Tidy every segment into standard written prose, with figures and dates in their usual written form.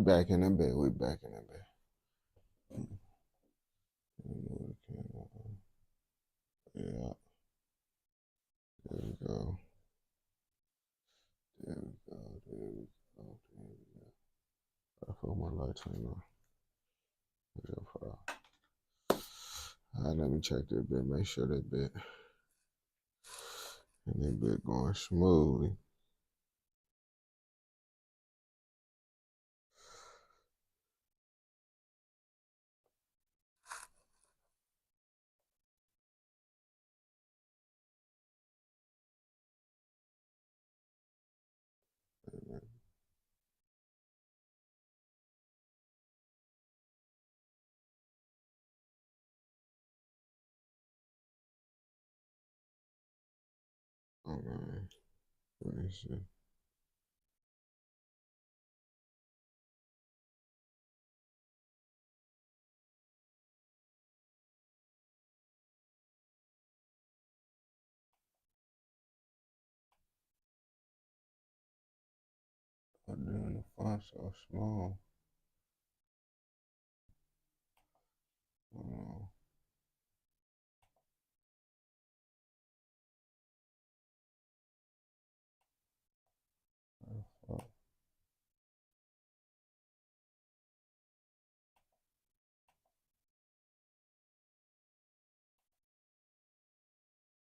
back in the bed. We back in the bed. Yeah. There we go. There we go. There we go. There we go. I put my light turn on. All right, let me check that bit. Make sure that bit and that bit going smoothly. All right. Let me see. I'm doing the font so small. Oh, fuck.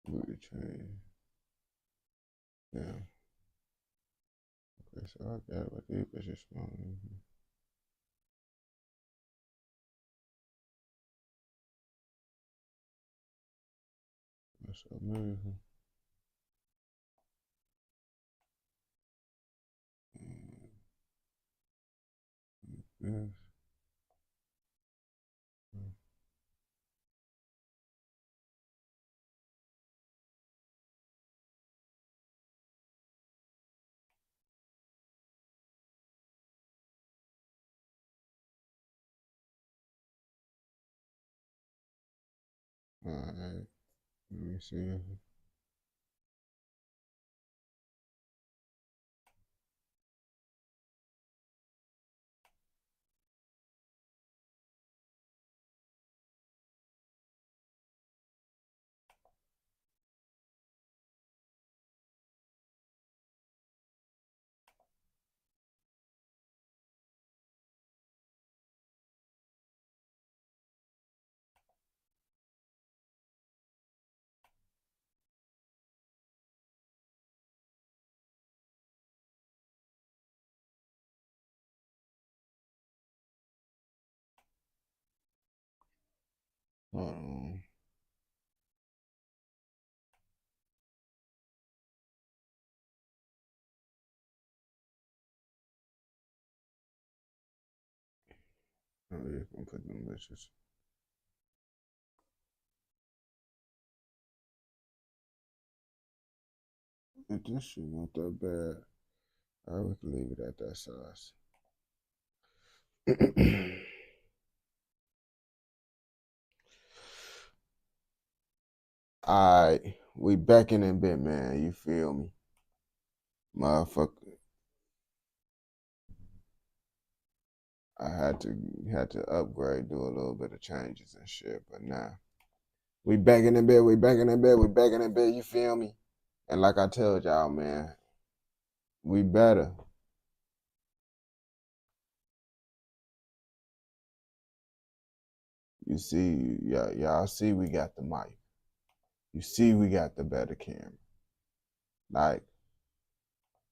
Booty change. Yeah. Okay, so I got it, but these bitches small. That's amazing. Yes. All right. Let me see. Hold on. Oh, yeah, I'm put them bitches. If this shit not that bad, I would leave it at that size. Alright, we back in a bit, man. You feel me? Motherfucker. I had to upgrade, do a little bit of changes and shit, but nah. We back in the bed, we back in the bed, we back in the bed, you feel me? And like I told y'all, man, we better. You see, y'all see we got the mic. You see we got the better camera. Like,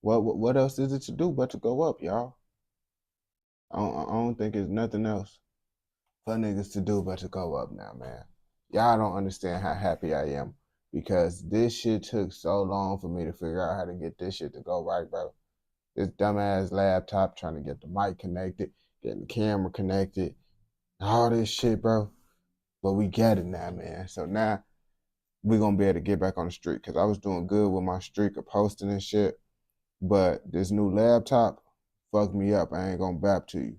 what else is it to do but to go up, y'all? I don't think it's nothing else for niggas to do but to go up now, man. Y'all don't understand how happy I am because this shit took so long for me to figure out how to get this shit to go right, bro. This dumbass laptop trying to get the mic connected, getting the camera connected, all this shit, bro. But we get it now, man. So now we're gonna be able to get back on the street because I was doing good with my streak of posting and shit. But this new laptop fucked me up. I ain't gonna bap to you.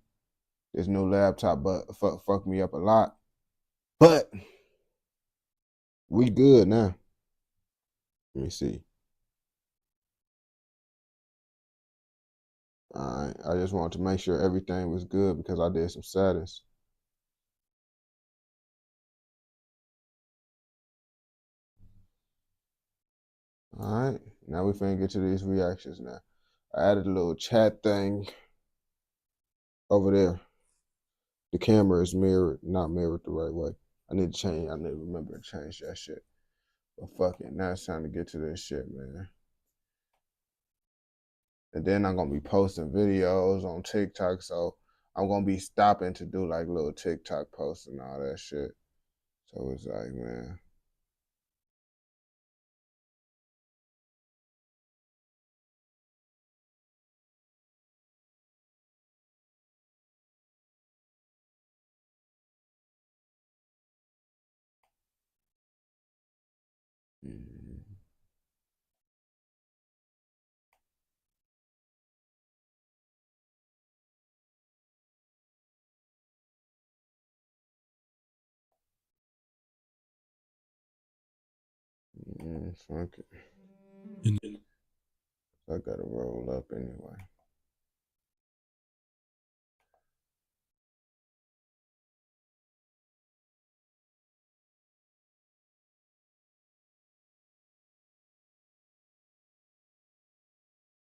This new laptop but fucked me up a lot. But we good now. Let me see. I just wanted to make sure everything was good because I did some settings. All right, now we finna get to these reactions now. I added a little chat thing over there. The camera is not mirrored the right way. I need to remember to change that shit. But fuck it, now it's time to get to this shit, man. And then I'm gonna be posting videos on TikTok, so I'm gonna be stopping to do like little TikTok posts and all that shit. So it's like, man. Fuck it. I gotta roll up anyway.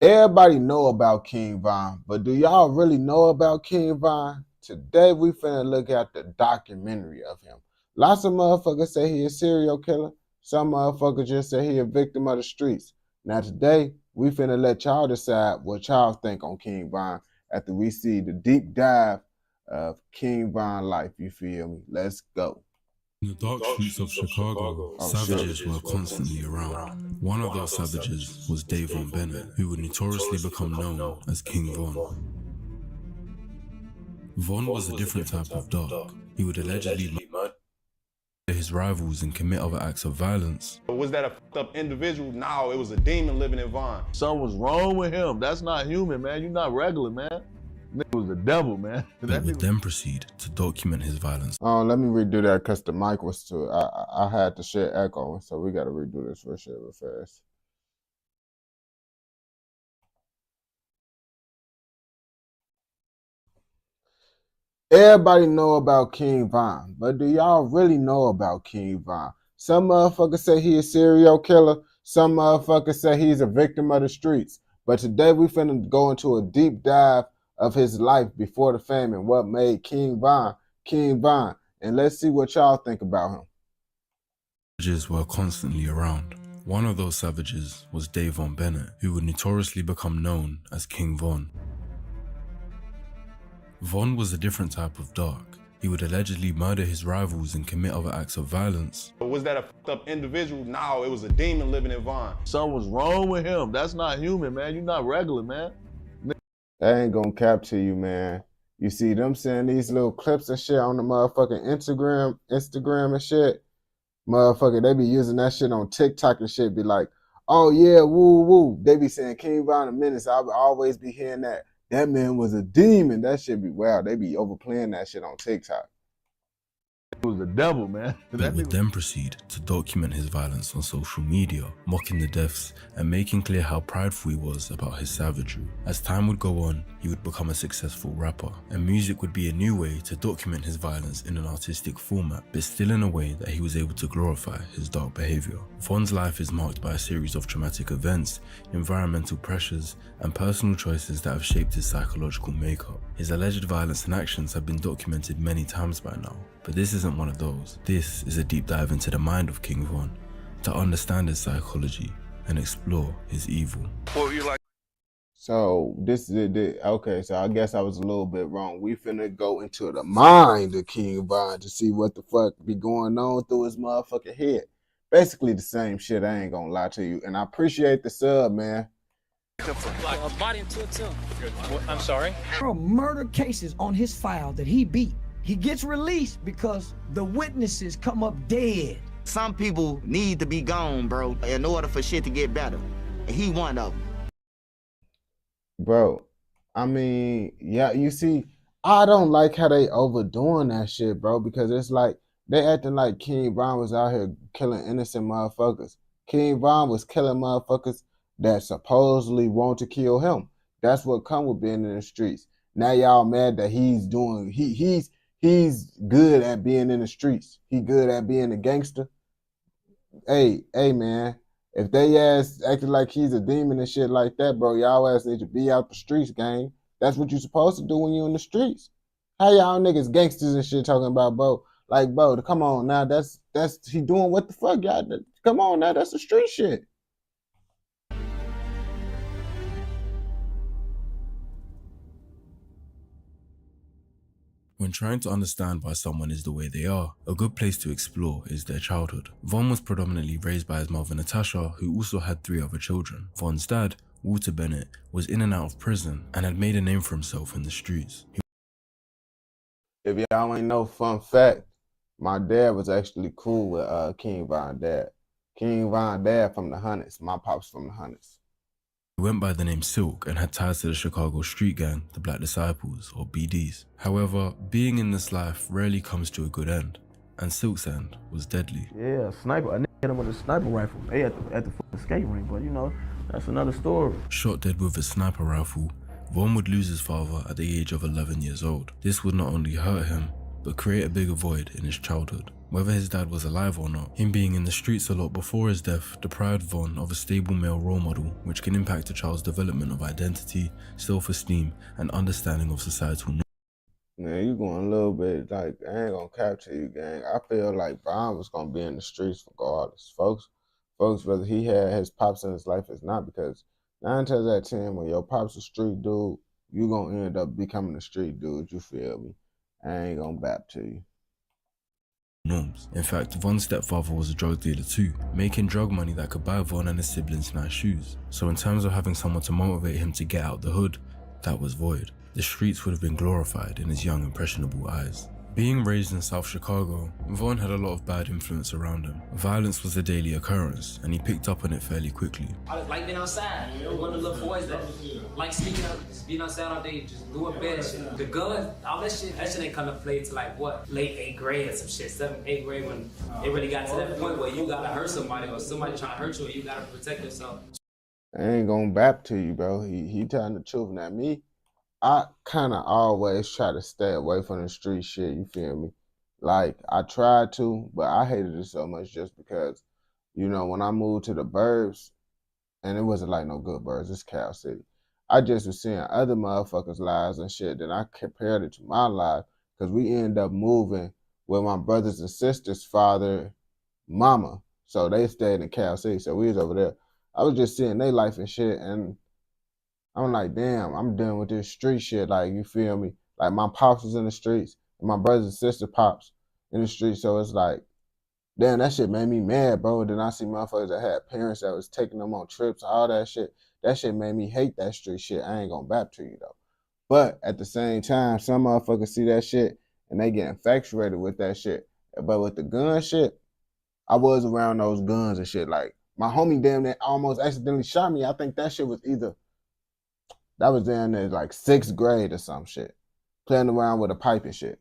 Everybody know about King Von, but do y'all really know about King Von? Today we finna look at the documentary of him. Lots of motherfuckers say he a serial killer. Some motherfuckers just say he a victim of the streets. Now today we finna let y'all decide what y'all think on King Von after we see the deep dive of King Von life. You feel me? Let's go. In the dark streets of Chicago, savages were constantly around. One of those savages was Davon Bennett, who would notoriously become known as King Von. Von was a different type of dog. He would allegedly murder his rivals and commit other acts of violence. Was that a fucked up individual? No, it was a demon living in Von. Something was wrong with him. That's not human, man. You're not regular, man. Nigga was the devil, man. But would then proceed to document his violence. Oh, let me redo that because the mic was too. I had to share echo, so we got to redo this for sure real fast. Everybody know about King Von, but do y'all really know about King Von? Some motherfuckers say he a serial killer. Some motherfuckers say he's a victim of the streets. But today we finna go into a deep dive of his life before the fame and what made King Von King Von. And let's see what y'all think about him. Savages were constantly around. One of those savages was Davon Bennett, who would notoriously become known as King Von. Von was a different type of dog. He would allegedly murder his rivals and commit other acts of violence. Was that a fucked up individual? No, it was a demon living in Von. Something was wrong with him. That's not human, man. You're not regular, man. That ain't gonna capture you, man. You see them sending these little clips of shit on the motherfucking Instagram and shit. Motherfucker, they be using that shit on TikTok and shit. Be like, oh yeah, woo woo. They be saying King Von a menace. I would always be hearing that. That man was a demon. That shit be wild. They be overplaying that shit on TikTok. It was the devil, man. But would then proceed to document his violence on social media, mocking the deaths and making clear how prideful he was about his savagery. As time would go on, he would become a successful rapper, and music would be a new way to document his violence in an artistic format, but still in a way that he was able to glorify his dark behavior. Von's life is marked by a series of traumatic events, environmental pressures, and personal choices that have shaped his psychological makeup. His alleged violence and actions have been documented many times by now, but this isn't one of those. This is a deep dive into the mind of King Von, to understand his psychology and explore his evil. So this is it. Okay, so I guess I was a little bit wrong. We finna go into the mind of King Von to see what the fuck be going on through his motherfucking head. Basically the same shit, I ain't gonna lie to you. And I appreciate the sub, man. Body into attempt. I'm sorry? There are murder cases on his file that he beat. He gets released because the witnesses come up dead. Some people need to be gone, bro, in order for shit to get better. And he one of them. Bro, I mean, yeah, you see, I don't like how they overdoing that shit, bro, because it's like they acting like King Von was out here killing innocent motherfuckers. King Von was killing motherfuckers that supposedly want to kill him. That's what come with being in the streets. Now y'all mad that he's good at being in the streets. He good at being a gangster. Hey man, if they ass acting like he's a demon and shit like that, bro, y'all ass need to be out the streets, gang. That's what you supposed to do when you in the streets. How y'all niggas gangsters and shit talking about, bro? Like, bro, come on now. That's he doing what the fuck, y'all? Come on now, that's the street shit. When trying to understand why someone is the way they are, a good place to explore is their childhood. Von was predominantly raised by his mother Natasha, who also had 3 other children. Von's dad, Walter Bennett, was in and out of prison and had made a name for himself in the streets. If y'all ain't know, fun fact, my dad was actually cool with King Von dad. King Von dad from the Hundreds. My pops from the Hundreds. He went by the name Silk and had ties to the Chicago street gang, the Black Disciples, or BDs. However, being in this life rarely comes to a good end, and Silk's end was deadly. Yeah, sniper. I hit him with a sniper rifle. They at the fucking skate rink, but you know, that's another story. Shot dead with a sniper rifle, Von would lose his father at the age of 11 years old. This would not only hurt him, but create a bigger void in his childhood. Whether his dad was alive or not, him being in the streets a lot before his death deprived Von of a stable male role model, which can impact a child's development of identity, self-esteem, and understanding of societal norms. Man, you going a little bit, like, I ain't gonna capture you, gang. I feel like Von was gonna be in the streets regardless. Folks, whether he had his pops in his life or not, because 9 times out of 10, when your pop's a street dude, you gonna end up becoming a street dude, you feel me? I ain't gonna bap to you. Norms. In fact, Von's stepfather was a drug dealer too, making drug money that could buy Von and his siblings nice shoes. So in terms of having someone to motivate him to get out the hood, that was void. The streets would have been glorified in his young, impressionable eyes. Being raised in South Chicago, Von had a lot of bad influence around him. Violence was a daily occurrence, and he picked up on it fairly quickly. I like being outside. One of the little boys that like sneaking out, just being outside all day, just doing bad shit. The gun, all that shit ain't come to play till like what, late 8th grade or some shit, 7th, 8th grade, when it really got to that point where you gotta hurt somebody or somebody trying to hurt you, or you gotta protect yourself. I ain't gonna bap to you, bro. He telling the truth. Now me, I kind of always try to stay away from the street shit, you feel me? Like, I tried to, but I hated it so much just because, you know, when I moved to the burbs, and it wasn't like no good burbs, it's Cal City. I just was seeing other motherfuckers' lives and shit, then I compared it to my life, because we ended up moving with my brothers and sisters' father, mama. So they stayed in Cal City, so we was over there. I was just seeing their life and shit, and I'm like, damn, I'm dealing with this street shit, like, you feel me? Like, my pops was in the streets, and my brothers and sister pops in the streets, so it's like, damn, that shit made me mad, bro. Then I see motherfuckers that had parents that was taking them on trips, all that shit. That shit made me hate that street shit. I ain't gonna bap to you, though. But at the same time, some motherfuckers see that shit, and they get infatuated with that shit. But with the gun shit, I was around those guns and shit. Like, my homie damn near almost accidentally shot me. I think that shit was that was down there like 6th grade or some shit. Playing around with a pipe and shit.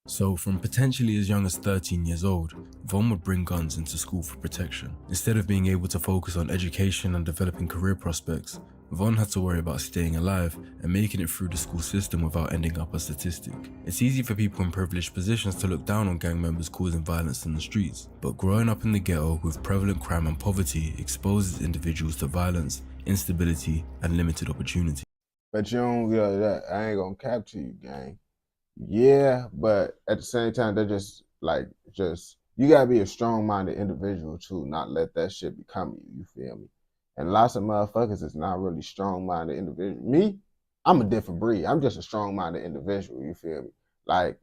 So from potentially as young as 13 years old, Von would bring guns into school for protection. Instead of being able to focus on education and developing career prospects, Von had to worry about staying alive and making it through the school system without ending up a statistic. It's easy for people in privileged positions to look down on gang members causing violence in the streets, but growing up in the ghetto with prevalent crime and poverty exposes individuals to violence, instability, and limited opportunity. But you don't realize that. I ain't gonna capture you, gang. Yeah, but at the same time, they're just you gotta be a strong-minded individual too, not let that shit become you feel me? And lots of motherfuckers is not really strong-minded individuals. Me, I'm a different breed. I'm just a strong-minded individual, you feel me? Like,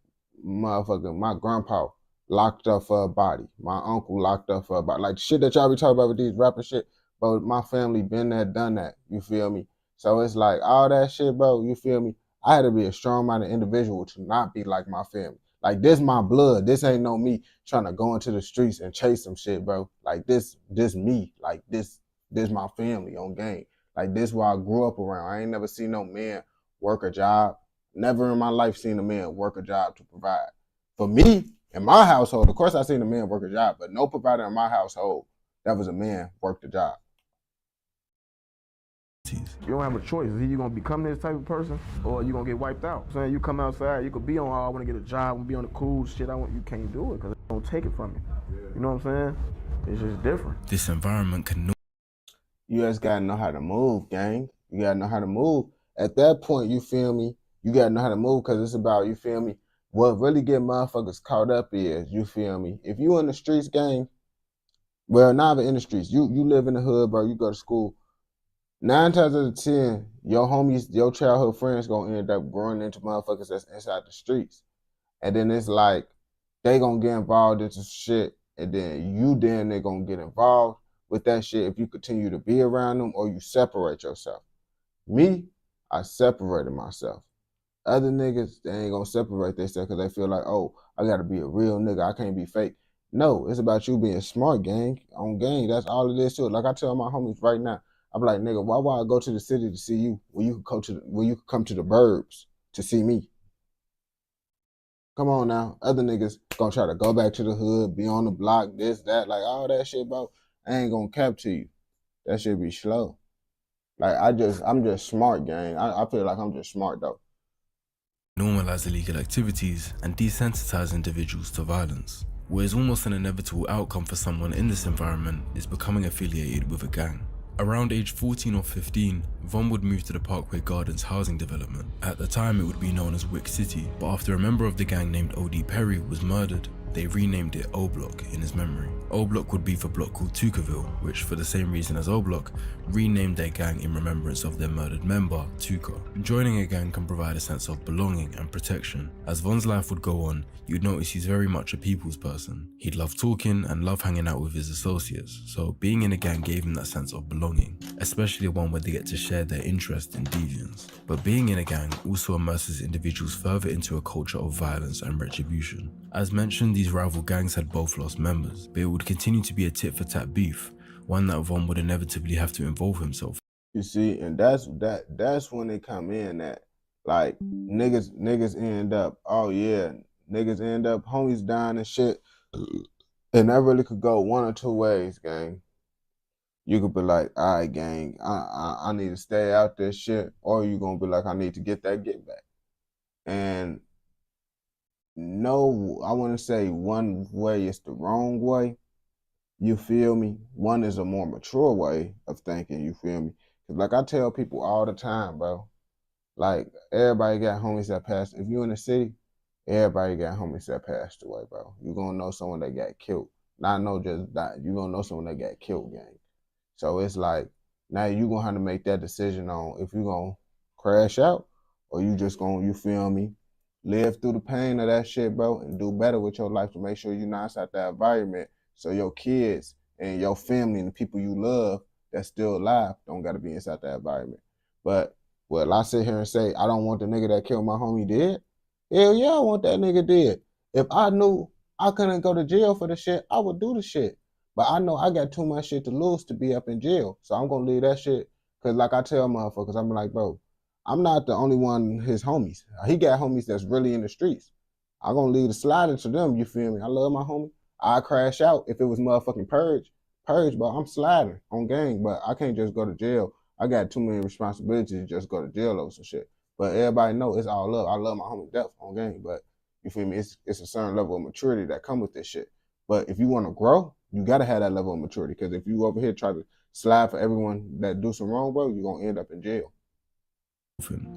motherfucker, my grandpa locked up for a body. My uncle locked up for a body. Like, shit that y'all be talking about with these rapper shit, but my family been there, done that, you feel me? So it's like, all that shit, bro, you feel me? I had to be a strong-minded individual to not be like my family. Like, this my blood. This ain't no me trying to go into the streets and chase some shit, bro. Like, this me. Like, this my family on game. Like, this what I grew up around. I ain't never seen no man work a job. Never in my life seen a man work a job to provide. For me, in my household, of course I seen a man work a job, but no provider in my household that was a man worked a job. activities. You don't have a choice. Either you're gonna become this type of person or you're gonna get wiped out. So you come outside, you could be on, oh, I wanna get a job, I wanna be on the cool shit, you can't do it because it don't take it from you. You know what I'm saying? It's just different. This environment can You just gotta know how to move, gang. You gotta know how to move. At that point, you feel me? You gotta know how to move because it's about, you feel me? What really get motherfuckers caught up is, you feel me? If you in the streets, gang, well, not even in the streets. You live in the hood, bro. You go to school. 9 times out of 10, your homies, your childhood friends gonna end up growing into motherfuckers that's inside the streets. And then it's like, they gonna get involved into shit, and then they gonna get involved with that shit if you continue to be around them or you separate yourself. Me, I separated myself. Other niggas, they ain't gonna separate themselves because they feel like, oh, I gotta be a real nigga, I can't be fake. No, it's about you being smart, gang. On gang, that's all it is to it. Like I tell my homies right now, I'm like, nigga, why would I go to the city to see you when you could come to the burbs to see me? Come on now. Other niggas gonna try to go back to the hood, be on the block, this, that, like all that shit, bro. I ain't gonna cap to you. That shit be slow. Like I'm just smart, gang. I feel like I'm just smart though. normalize illegal activities and desensitize individuals to violence. What is almost an inevitable outcome for someone in this environment is becoming affiliated with a gang. Around age 14 or 15, Von would move to the Parkway Gardens housing development. At the time it would be known as Wick City, but after a member of the gang named O.D. Perry was murdered, they renamed it O Block in his memory. O Block would be for block called Tukaville, which for the same reason as O Block, renamed their gang in remembrance of their murdered member, Tuka. Joining a gang can provide a sense of belonging and protection. As Von's life would go on, you'd notice he's very much a people's person. He'd love talking and love hanging out with his associates, so being in a gang gave him that sense of belonging, especially one where they get to share their interest in deviance. But being in a gang also immerses individuals further into a culture of violence and retribution. As mentioned, these rival gangs had both lost members, but it would continue to be a tit-for-tat beef, one that Von would inevitably have to involve himself. You see, and that's when they come in at, like, niggas end up, oh yeah, niggas end up homies dying and shit, and that really could go one or two ways, gang. You could be like, all right, gang, I need to stay out this shit, or you gonna be like, I need to get that get back. And no, I wouldn't say one way is the wrong way. You feel me? One is a more mature way of thinking, you feel me? Cause like I tell people all the time, bro, like everybody got homies that passed. If you in the city, everybody got homies that passed away, bro. You gonna know someone that got killed. Not know just died. You gonna know someone that got killed, gang. So it's like, now you gonna have to make that decision on if you gonna crash out or you just gonna, you feel me, live through the pain of that shit, bro, and do better with your life to make sure you're not inside that environment so your kids and your family and the people you love that's still alive don't gotta be inside that environment. But will I sit here and say, I don't want the nigga that killed my homie dead? Hell yeah, I want that nigga dead. If I knew I couldn't go to jail for the shit, I would do the shit. But I know I got too much shit to lose to be up in jail. So I'm gonna leave that shit. Cause like I tell motherfuckers, I'm like, bro, I'm not the only one, his homies. He got homies that's really in the streets. I'm gonna leave the sliding to them, you feel me? I love my homie. I crash out if it was motherfucking purge, but I'm sliding on gang, but I can't just go to jail. I got too many responsibilities to just go to jail over some shit. But everybody know it's all love. I love my homie death on gang, but you feel me? It's a certain level of maturity that come with this shit. But if you wanna grow, you gotta have that level of maturity, because if you over here try to slide for everyone that do some wrong, bro, you're gonna end up in jail.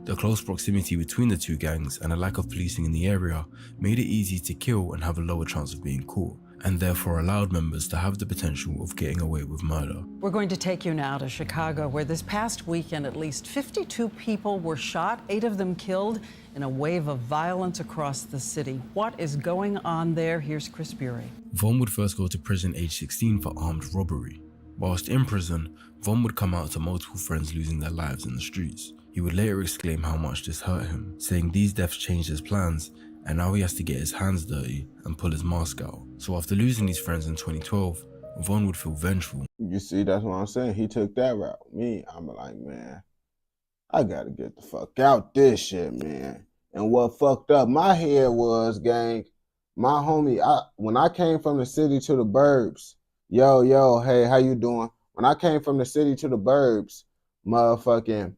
The close proximity between the two gangs and a lack of policing in the area made it easy to kill and have a lower chance of being caught, and therefore allowed members to have the potential of getting away with murder. We're going to take you now to Chicago, where this past weekend at least 52 people were shot, 8 of them killed, in a wave of violence across the city. What is going on there? Here's Chris Bury. Von would first go to prison age 16 for armed robbery. Whilst in prison, Von would come out to multiple friends losing their lives in the streets. He would later exclaim how much this hurt him, saying these deaths changed his plans and now he has to get his hands dirty and pull his mask out. So after losing these friends in 2012, Von would feel vengeful. You see, that's what I'm saying. He took that route. Me, I'm like, man, I gotta get the fuck out this shit, man. And what fucked up my head was, gang, my homie, when I came from the city to the burbs, yo, hey, how you doing? When I came from the city to the burbs, motherfucking,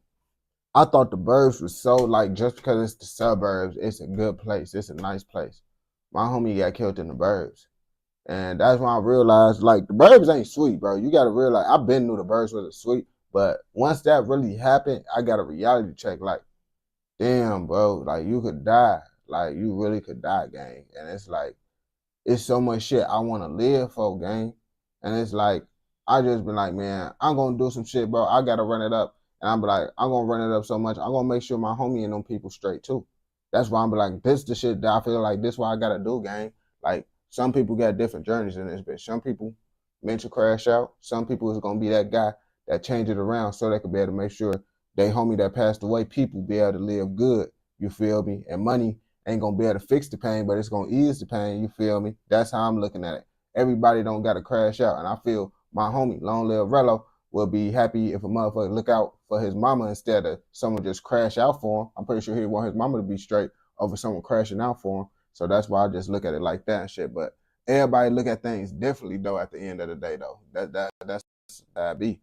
I thought the burbs was so, like, just because it's the suburbs, it's a good place. It's a nice place. My homie got killed in the burbs. And that's when I realized, like, the burbs ain't sweet, bro. You got to realize, I've been knew the burbs wasn't sweet. But once that really happened, I got a reality check. Like, damn, bro, like, you could die. Like, you really could die, gang. And it's like, it's so much shit I want to live for, gang. And it's like, I just been like, man, I'm going to do some shit, bro. I got to run it up. And I'm be like, I'm going to run it up so much. I'm going to make sure my homie and them people straight, too. That's why I'm be like, this the shit that I feel like this what I got to do, gang. Like, some people got different journeys in this bitch. Some people meant to crash out. Some people is going to be that guy that change it around so they could be able to make sure they homie that passed away, people be able to live good. You feel me? And money ain't going to be able to fix the pain, but it's going to ease the pain. You feel me? That's how I'm looking at it. Everybody don't got to crash out. And I feel my homie, Long Live Rello, will be happy if a motherfucker look out for his mama instead of someone just crash out for him. I'm pretty sure he want his mama to be straight over someone crashing out for him. So that's why I just look at it like that and shit. But everybody look at things differently, though, at the end of the day, though. That's how it be.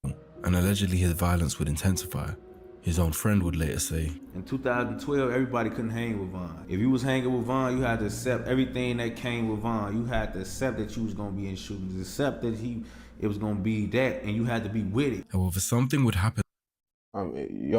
And allegedly his violence would intensify. His own friend would later say, in 2012, everybody couldn't hang with Von. If you was hanging with Von, you had to accept everything that came with Von. You had to accept that you was going to be in shootings, accept that it was going to be that, and you had to be with it. However, something would happen. I ain't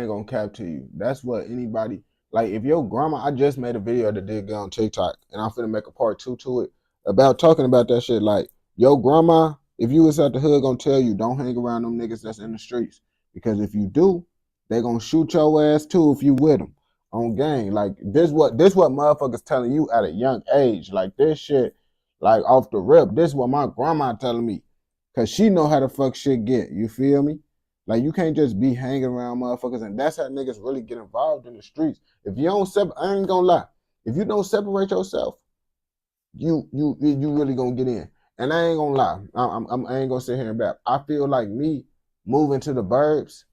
gonna cap to you. That's what anybody, like, if your grandma, I just made a video that did go on TikTok, and I'm finna make a part 2 to it about talking about that shit. Like, your grandma, if you was at the hood, gonna tell you, don't hang around them niggas that's in the streets. Because if you do, they gonna shoot your ass too if you with them on gang. Like, this what motherfuckers telling you at a young age. Like, this shit, like, off the rip, this what my grandma telling me. Cause she know how the fuck shit get, you feel me? Like, you can't just be hanging around motherfuckers, and that's how niggas really get involved in the streets. If you don't separate, I ain't gonna lie, if you don't separate yourself, you really gonna get in. And I ain't gonna lie, I ain't gonna sit here and back. I feel like me moving to the burbs,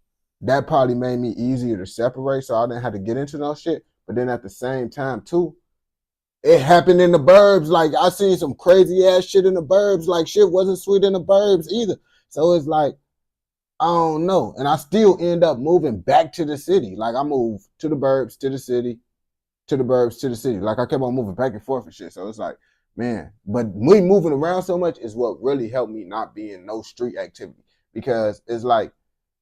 that probably made me easier to separate, so I didn't have to get into no shit. But then at the same time too, it happened in the burbs. Like, I seen some crazy ass shit in the burbs. Like, shit wasn't sweet in the burbs either. So it's like, I don't know. And I still end up moving back to the city. Like, I moved to the burbs, to the city, to the burbs, to the city. Like, I kept on moving back and forth and shit. So it's like, man, but me moving around so much is what really helped me not be in no street activity. Because it's like,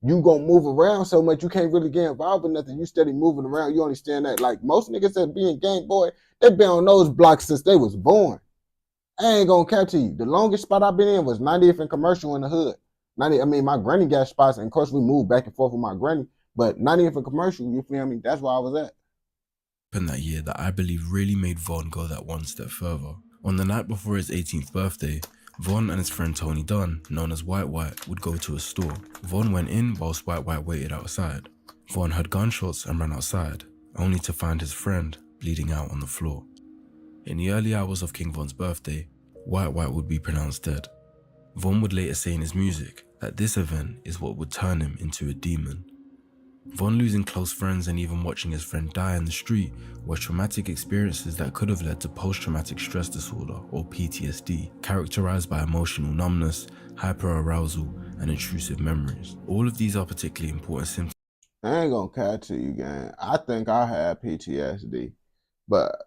you gonna move around so much, you can't really get involved in nothing. You steady moving around. You understand that? Like, most niggas that be in gang, boy, they been on those blocks since they was born. I ain't gonna cap to you. The longest spot I've been in was 90th and Commercial in the hood. My granny got spots, and of course we moved back and forth with my granny, but 90th and Commercial, you feel me? That's where I was at. In that year that I believe really made Von go that one step further. On the night before his 18th birthday, Von and his friend Tony Dunn, known as White White, would go to a store. Von went in whilst White White waited outside. Von heard gunshots and ran outside, only to find his friend bleeding out on the floor. In the early hours of King Von's birthday, White White would be pronounced dead. Von would later say in his music that this event is what would turn him into a demon. Von losing close friends and even watching his friend die in the street were traumatic experiences that could have led to post-traumatic stress disorder, or PTSD, characterized by emotional numbness, hyperarousal, and intrusive memories. All of these are particularly important symptoms. I ain't gonna catch to you, gang. I think I had PTSD, but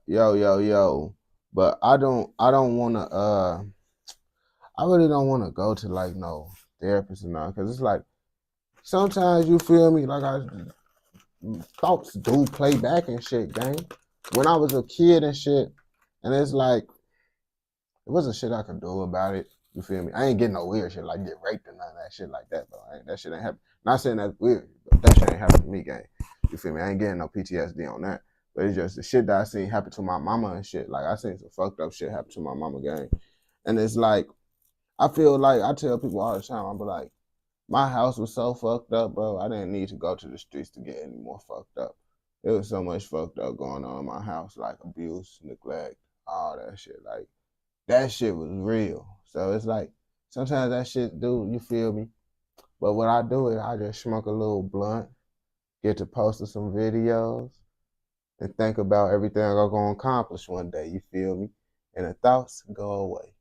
but I really don't wanna go to like no therapist or nothing, cause it's like sometimes you feel me, like thoughts do play back and shit, gang. When I was a kid and shit, and it's like, it wasn't shit I could do about it. You feel me? I ain't getting no weird shit like get raped and none of that shit like that, bro. That shit ain't happen. Not saying that's weird, but that shit ain't happened to me, gang. You feel me? I ain't getting no PTSD on that. But it's just the shit that I seen happen to my mama and shit. Like, I seen some fucked up shit happen to my mama, gang. And it's like, I feel like, I tell people all the time, I be like, my house was so fucked up, bro. I didn't need to go to the streets to get any more fucked up. There was so much fucked up going on in my house, like abuse, neglect, all that shit. Like, that shit was real. So it's like, sometimes that shit do, you feel me? But what I do is I just smoke a little blunt, get to posting some videos, and think about everything I'm gonna accomplish one day, you feel me? And the thoughts go away.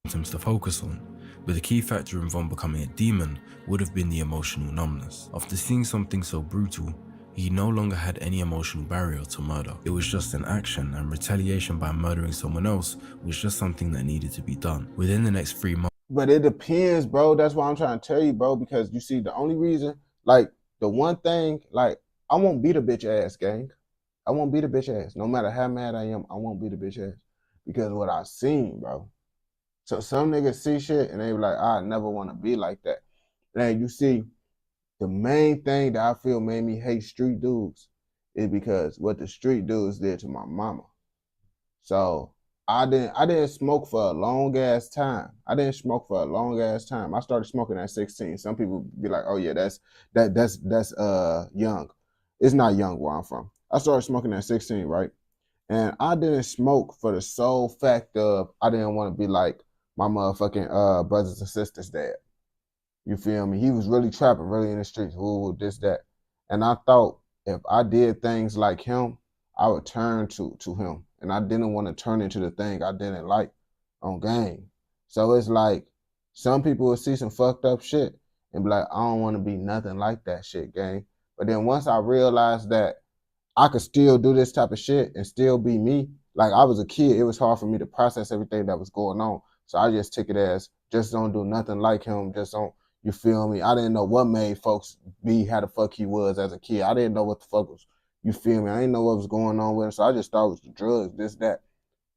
symptoms to focus on, but the key factor in Von becoming a demon would have been the emotional numbness. After seeing something so brutal, he no longer had any emotional barrier to murder. It was just an action, and retaliation by murdering someone else was just something that needed to be done. Within the next 3 months. But it depends, bro. That's what I'm trying to tell you, bro, because you see, the only reason, like, the one thing, like, I won't beat a bitch ass, gang. I won't beat a bitch ass. No matter how mad I am, I won't beat a bitch ass. Because what I seen, bro. So some niggas see shit and they be like, I never want to be like that. And you see, the main thing that I feel made me hate street dudes is because what the street dudes did to my mama. So I didn't smoke for a long ass time. I started smoking at 16. Some people be like, oh yeah, that's young. It's not young where I'm from. I started smoking at 16, right? And I didn't smoke for the sole fact of I didn't want to be like my motherfucking brothers and sisters' dad. You feel me? He was really trapping, really in the streets, ooh, this, that. And I thought if I did things like him, I would turn to him. And I didn't want to turn into the thing I didn't like on game. So it's like some people will see some fucked up shit and be like, I don't want to be nothing like that shit, gang. But then once I realized that I could still do this type of shit and still be me, like I was a kid, it was hard for me to process everything that was going on. So I just took it as, just don't do nothing like him, just don't, you feel me? I didn't know what made folks be how the fuck he was as a kid. I didn't know what the fuck was, you feel me? I didn't know what was going on with him, so I just thought it was the drugs, this, that.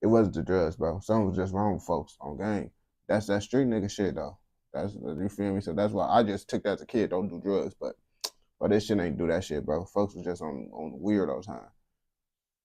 It wasn't the drugs, bro. Something was just wrong with folks on game. That's that street nigga shit, though. That's, you feel me? So that's why I just took that as a kid, don't do drugs, but this shit ain't do that shit, bro. Folks was just on weirdo time.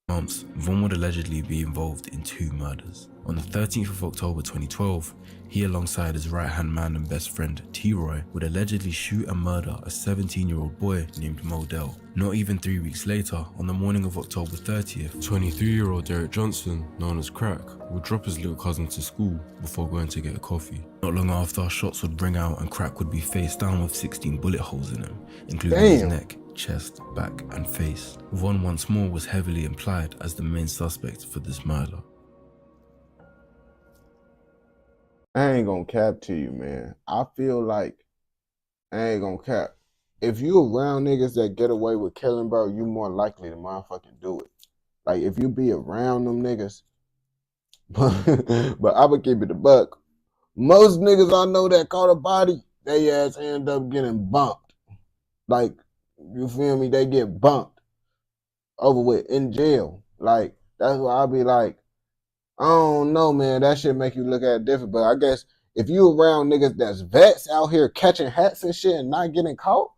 Months, Von would allegedly be involved in 2 murders. On the 13th of October 2012, he alongside his right-hand man and best friend, T-Roy, would allegedly shoot and murder a 17-year-old boy named Modell. Not even 3 weeks later, on the morning of October 30th, 23-year-old Derek Johnson, known as Crack, would drop his little cousin to school before going to get a coffee. Not long after, shots would ring out and Crack would be face down with 16 bullet holes in him, including his neck, chest, back, and face. Von once more was heavily implied as the main suspect for this murder. I ain't gonna cap to you, man. I feel like, I ain't gonna cap. If you around niggas that get away with killing, bro, you more likely to motherfucking do it. Like, if you be around them niggas, but I would keep it a buck. Most niggas I know that caught a body, they ass end up getting bumped. Like, you feel me? They get bumped over with in jail. Like, that's why I'll be like, I don't know, man. That shit make you look at it different. But I guess if you around niggas that's vets out here catching hats and shit and not getting caught,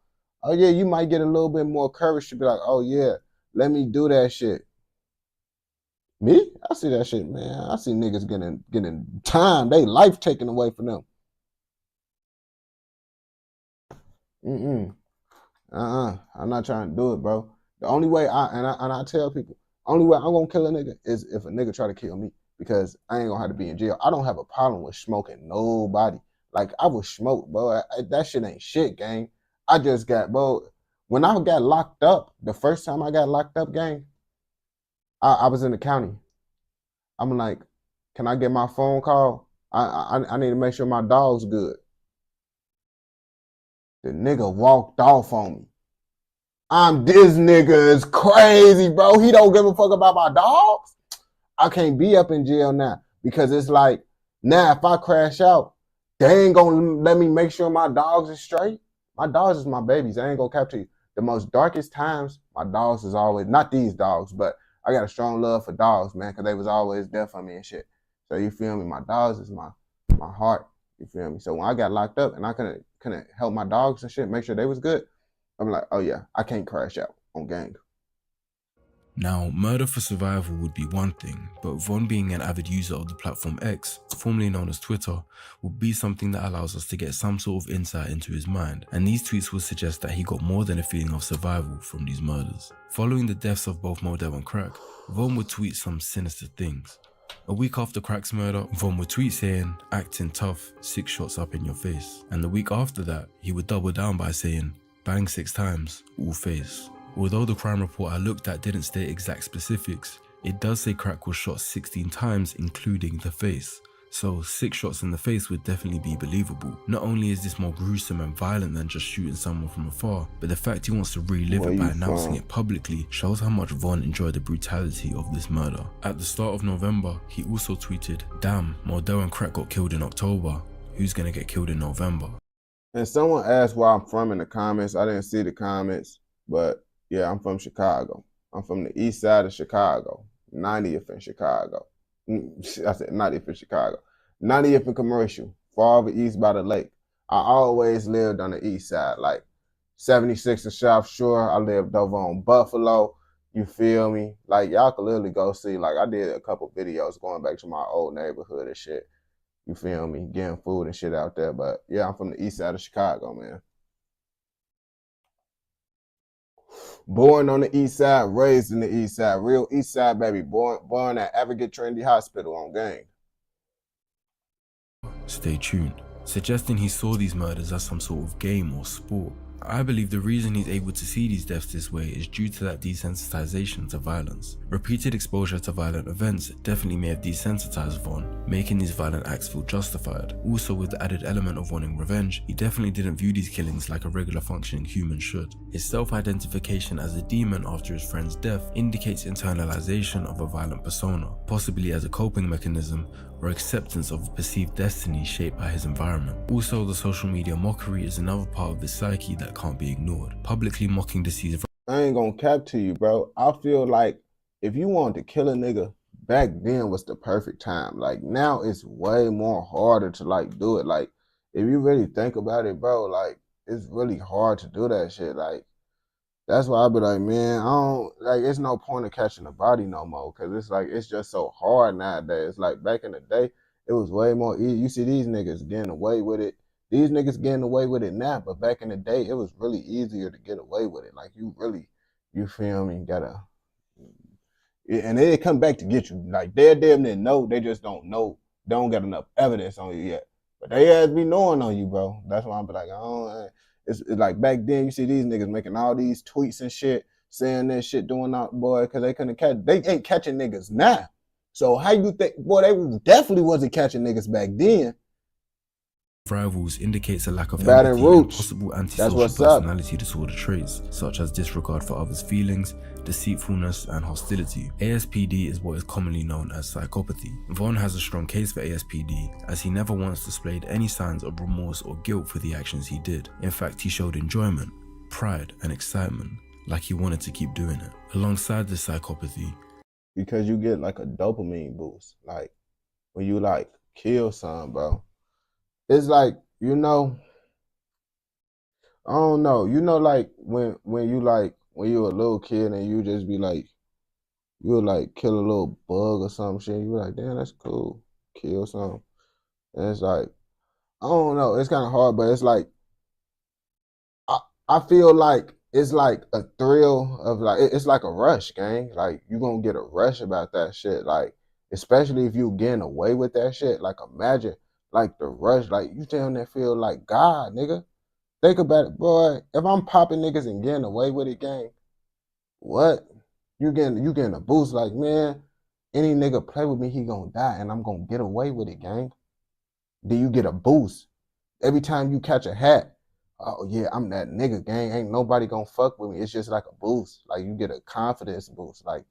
oh yeah, you might get a little bit more courage to be like, oh yeah, let me do that shit. Me? I see that shit, man. I see niggas getting time, they life taken away from them. I'm not trying to do it, bro. The only way I tell people, only way I'm gonna kill a nigga is if a nigga try to kill me, because I ain't gonna have to be in jail. I don't have a problem with smoking nobody. Like, I would smoke, bro. That shit ain't shit, gang. I just got, bro, when I got locked up, the first time I got locked up, gang, I was in the county. I'm like, can I get my phone call? I need to make sure my dog's good. The nigga walked off on me. This nigga is crazy, bro. He don't give a fuck about my dogs. I can't be up in jail now, because it's like, now if I crash out, they ain't gonna let me make sure my dogs is straight. My dogs is my babies. I ain't gonna capture you. The most darkest times, my dogs is always, not these dogs, but I got a strong love for dogs, man, because they was always there for me and shit. So you feel me? My dogs is my heart. You feel me? So when I got locked up and I couldn't help my dogs and shit, make sure they was good, I'm like, oh yeah, I can't crash out on gang. Now, murder for survival would be one thing, but Von being an avid user of the platform X, formerly known as Twitter, would be something that allows us to get some sort of insight into his mind, and these tweets would suggest that he got more than a feeling of survival from these murders. Following the deaths of both Modell and Crack, Von would tweet some sinister things. A week after Crack's murder, Von would tweet saying, acting tough, 6 shots up in your face. And the week after that, he would double down by saying, bang 6 times, all face. Although the crime report I looked at didn't state exact specifics, it does say Crack was shot 16 times, including the face. So 6 shots in the face would definitely be believable. Not only is this more gruesome and violent than just shooting someone from afar, but the fact he wants to relive it by announcing it publicly shows how much Von enjoyed the brutality of this murder. At the start of November, he also tweeted, "Damn, Mordell and Crack got killed in October. Who's gonna get killed in November?" And someone asked where I'm from in the comments. I didn't see the comments, but yeah, I'm from Chicago. I'm from the east side of Chicago, 90th in Chicago. I said 90th in Chicago. 90th in Commercial, far over east by the lake. I always lived on the east side, like 76 in South Shore. I lived over on Buffalo. You feel me? Like, y'all could literally go see, like, I did a couple videos going back to my old neighborhood and shit. You feel me? Getting food and shit out there. But yeah, I'm from the east side of Chicago, man. Born on the east side, raised in the east side. Real east side, baby. Born at Advocate Trinity Hospital on gang. Stay tuned. Suggesting he saw these murders as some sort of game or sport. I believe the reason he's able to see these deaths this way is due to that desensitization to violence. Repeated exposure to violent events definitely may have desensitized Von, making these violent acts feel justified. Also, with the added element of wanting revenge, he definitely didn't view these killings like a regular functioning human should. His self-identification as a demon after his friend's death indicates internalization of a violent persona, possibly as a coping mechanism or acceptance of a perceived destiny shaped by his environment. Also, the social media mockery is another part of his psyche that can't be ignored. Publicly mocking deceased. I ain't gonna cap to you, bro. I feel like if you wanted to kill a nigga, back then was the perfect time. Like, now it's way more harder to, like, do it. Like, if you really think about it, bro, like, it's really hard to do that shit. Like, that's why I be like, man, I don't, like, it's no point of catching a body no more, because it's like, it's just so hard nowadays. Like, back in the day, it was way more easy. You see these niggas getting away with it. These niggas getting away with it now, but back in the day, it was really easier to get away with it. Like, you really, you feel me, gotta, and they come back to get you. Like, they're damn near know, they just don't know. They don't got enough evidence on you yet. But they has be knowing on you, bro. That's why I'm be like, oh, it's like back then, you see these niggas making all these tweets and shit, saying this shit, doing that, boy, because they couldn't catch, they ain't catching niggas now. So how you think, boy, they definitely wasn't catching niggas back then. Rivals indicates a lack of Bad empathy and and roots. possible antisocial personality disorder traits, such as disregard for others' feelings, deceitfulness, and hostility. ASPD is what is commonly known as psychopathy. Von has a strong case for ASPD, as he never once displayed any signs of remorse or guilt for the actions he did. In fact, he showed enjoyment, pride, and excitement, like he wanted to keep doing it. Alongside this psychopathy, because you get like a dopamine boost, like when you like kill someone, bro. It's like, you know, I don't know, you know, like when you're a little kid and you just be like, you'll like kill a little bug or some shit, you be like, damn, that's cool, kill something. And it's like, I don't know, it's kind of hard, but it's like, I feel like it's like a thrill of like, it's like a rush, gang. Like, you gonna get a rush about that shit, like, especially if you getting away with that shit. Like, imagine, like, the rush, like, you down there feel like God, nigga. Think about it, boy. If I'm popping niggas and getting away with it, gang, what? You getting a boost, like, man, any nigga play with me, he gonna die, and I'm gonna get away with it, gang. Then you get a boost. Every time you catch a hat, oh yeah, I'm that nigga, gang. Ain't nobody gonna fuck with me. It's just like a boost. Like, you get a confidence boost. Like,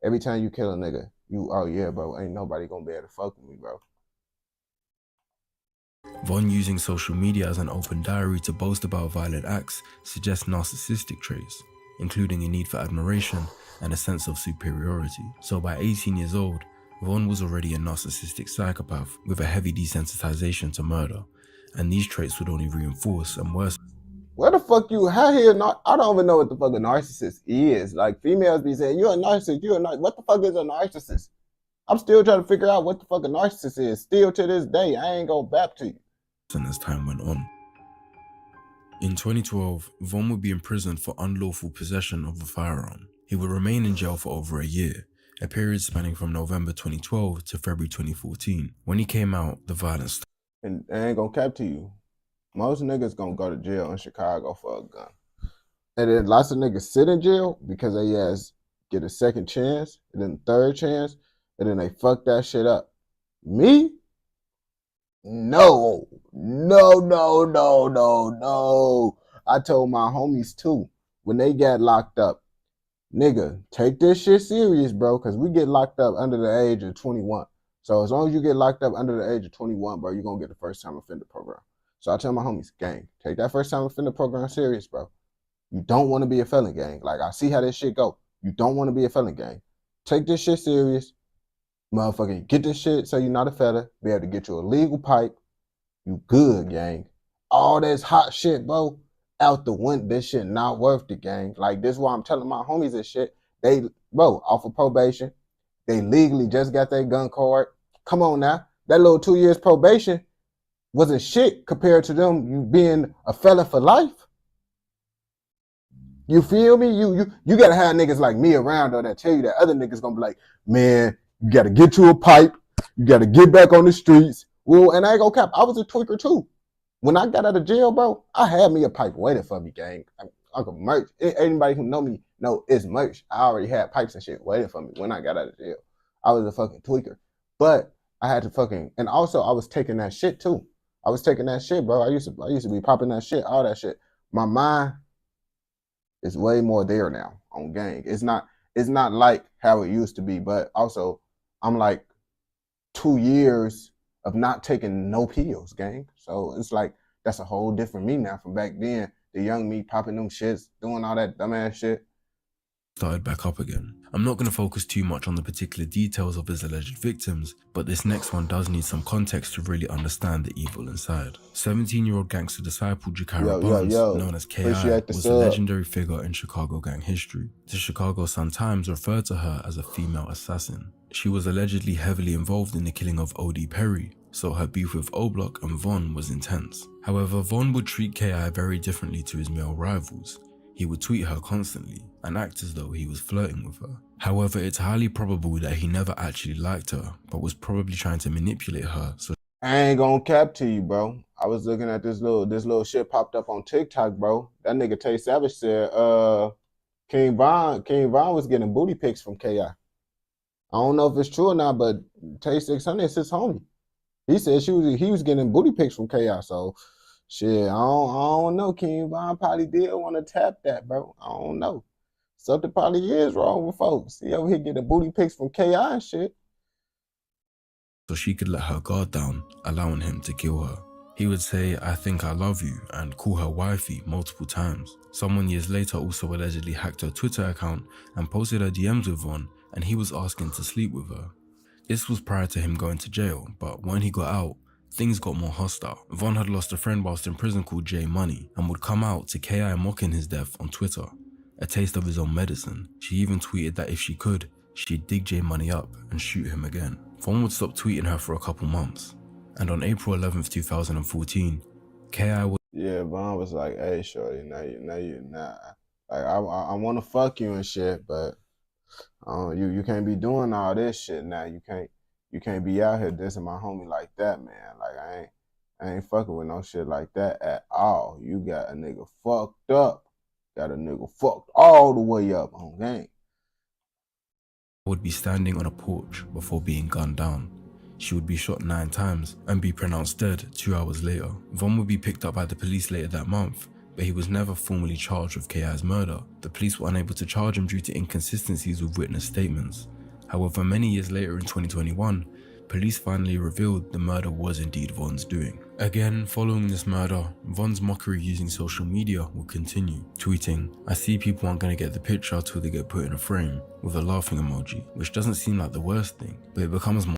every time you kill a nigga, you, oh yeah, bro, ain't nobody gonna be able to fuck with me, bro. Von using social media as an open diary to boast about violent acts suggests narcissistic traits, including a need for admiration and a sense of superiority. So by 18 years old, Von was already a narcissistic psychopath with a heavy desensitization to murder, and these traits would only reinforce and worsen. Where the fuck you, how here, I don't even know what the fuck a narcissist is. Like, females be saying, you're a narcissist, what the fuck is a narcissist? I'm still trying to figure out what the fuck a narcissist is. Still to this day, I ain't go back to you. As time went on. In 2012, Von would be imprisoned for unlawful possession of a firearm. He would remain in jail for over a year, a period spanning from November 2012 to February 2014. When he came out, the violence started. And I ain't gonna cap to you. Most niggas gonna go to jail in Chicago for a gun. And then lots of niggas sit in jail because they get a second chance, and then third chance, and then they fuck that shit up. Me? No. I told my homies too, when they got locked up, nigga, take this shit serious, bro, because we get locked up under the age of 21. So as long as you get locked up under the age of 21, bro, you're going to get the first time offender program. So I tell my homies, gang, take that first time offender program serious, bro. You don't want to be a felon, gang. Like, I see how this shit go. You don't want to be a felon, gang. Take this shit serious. Motherfucker, get this shit so you're not a felon. Be able to get you a legal pipe. You good, gang. All this hot shit, bro, out the window. This shit not worth the gang. Like, this is why I'm telling my homies this shit. They, bro, off of probation. They legally just got their gun card. Come on now. That little 2 years probation wasn't shit compared to them you being a felon for life. You feel me? You gotta have niggas like me around though that tell you that other niggas gonna be like, man, you gotta get you a pipe. You gotta get back on the streets. Well, and I ain't gonna cap. I was a tweaker too. When I got out of jail, bro, I had me a pipe waiting for me, gang. I could merch. Anybody who know me know it's merch. I already had pipes and shit waiting for me when I got out of jail. I was a fucking tweaker. But I had to fucking, and also I was taking that shit too. I was taking that shit, bro. I used to be popping that shit, all that shit. My mind is way more there now on gang. It's not like how it used to be, but also I'm like 2 years of not taking no pills, gang. So it's like, that's a whole different me now from back then. The young me popping them shits, doing all that dumbass shit. Started back up again. I'm not going to focus too much on the particular details of his alleged victims, but this next one does need some context to really understand the evil inside. 17-year-old gangster disciple Jakara Barnes, known as K.I., was a legendary figure in Chicago gang history. The Chicago Sun-Times referred to her as a female assassin. She was allegedly heavily involved in the killing of O.D. Perry, so her beef with O-Block and Von was intense. However, Von would treat K.I. very differently to his male rivals. He would tweet her constantly and act as though he was flirting with her. However, it's highly probable that he never actually liked her, but was probably trying to manipulate her. So I ain't gonna cap to you, bro. I was looking at this little shit popped up on TikTok, bro. That nigga Tay Savage said, King Von was getting booty pics from K.I. I don't know if it's true or not, but Tay 600 is his homie. He said he was getting booty pics from K.I. So shit, I don't know. King Von probably did want to tap that, bro. I don't know. Something probably is wrong with folks. He over here getting booty pics from K.I. and shit. So she could let her guard down, allowing him to kill her. He would say, "I think I love you," and call her wifey multiple times. Someone years later also allegedly hacked her Twitter account and posted her DMs with Von, and he was asking to sleep with her. This was prior to him going to jail, but when he got out, things got more hostile. Von had lost a friend whilst in prison called J Money and would come out to K.I. mocking his death on Twitter. A taste of his own medicine. She even tweeted that if she could, she'd dig J Money up and shoot him again. Von would stop tweeting her for a couple months. And on April 11th, 2014, K.I. would... Yeah, Von was like, hey, shorty, nah. Like, I want to fuck you and shit, but you can't be doing all this shit now. You can't be out here dissing my homie like that, man. Like, I ain't fucking with no shit like that at all. You got a nigga fucked up. Got a nigga fucked all the way up on gang. Would be standing on a porch before being gunned down. She would be shot 9 times and be pronounced dead 2 hours later. Von would be picked up by the police later that month, but he was never formally charged with K.I.'s murder. The police were unable to charge him due to inconsistencies with witness statements. However, many years later in 2021, police finally revealed the murder was indeed Von's doing. Again, following this murder, Von's mockery using social media will continue, tweeting, "I see people aren't going to get the picture till they get put in a frame," with a laughing emoji, which doesn't seem like the worst thing, but it becomes more...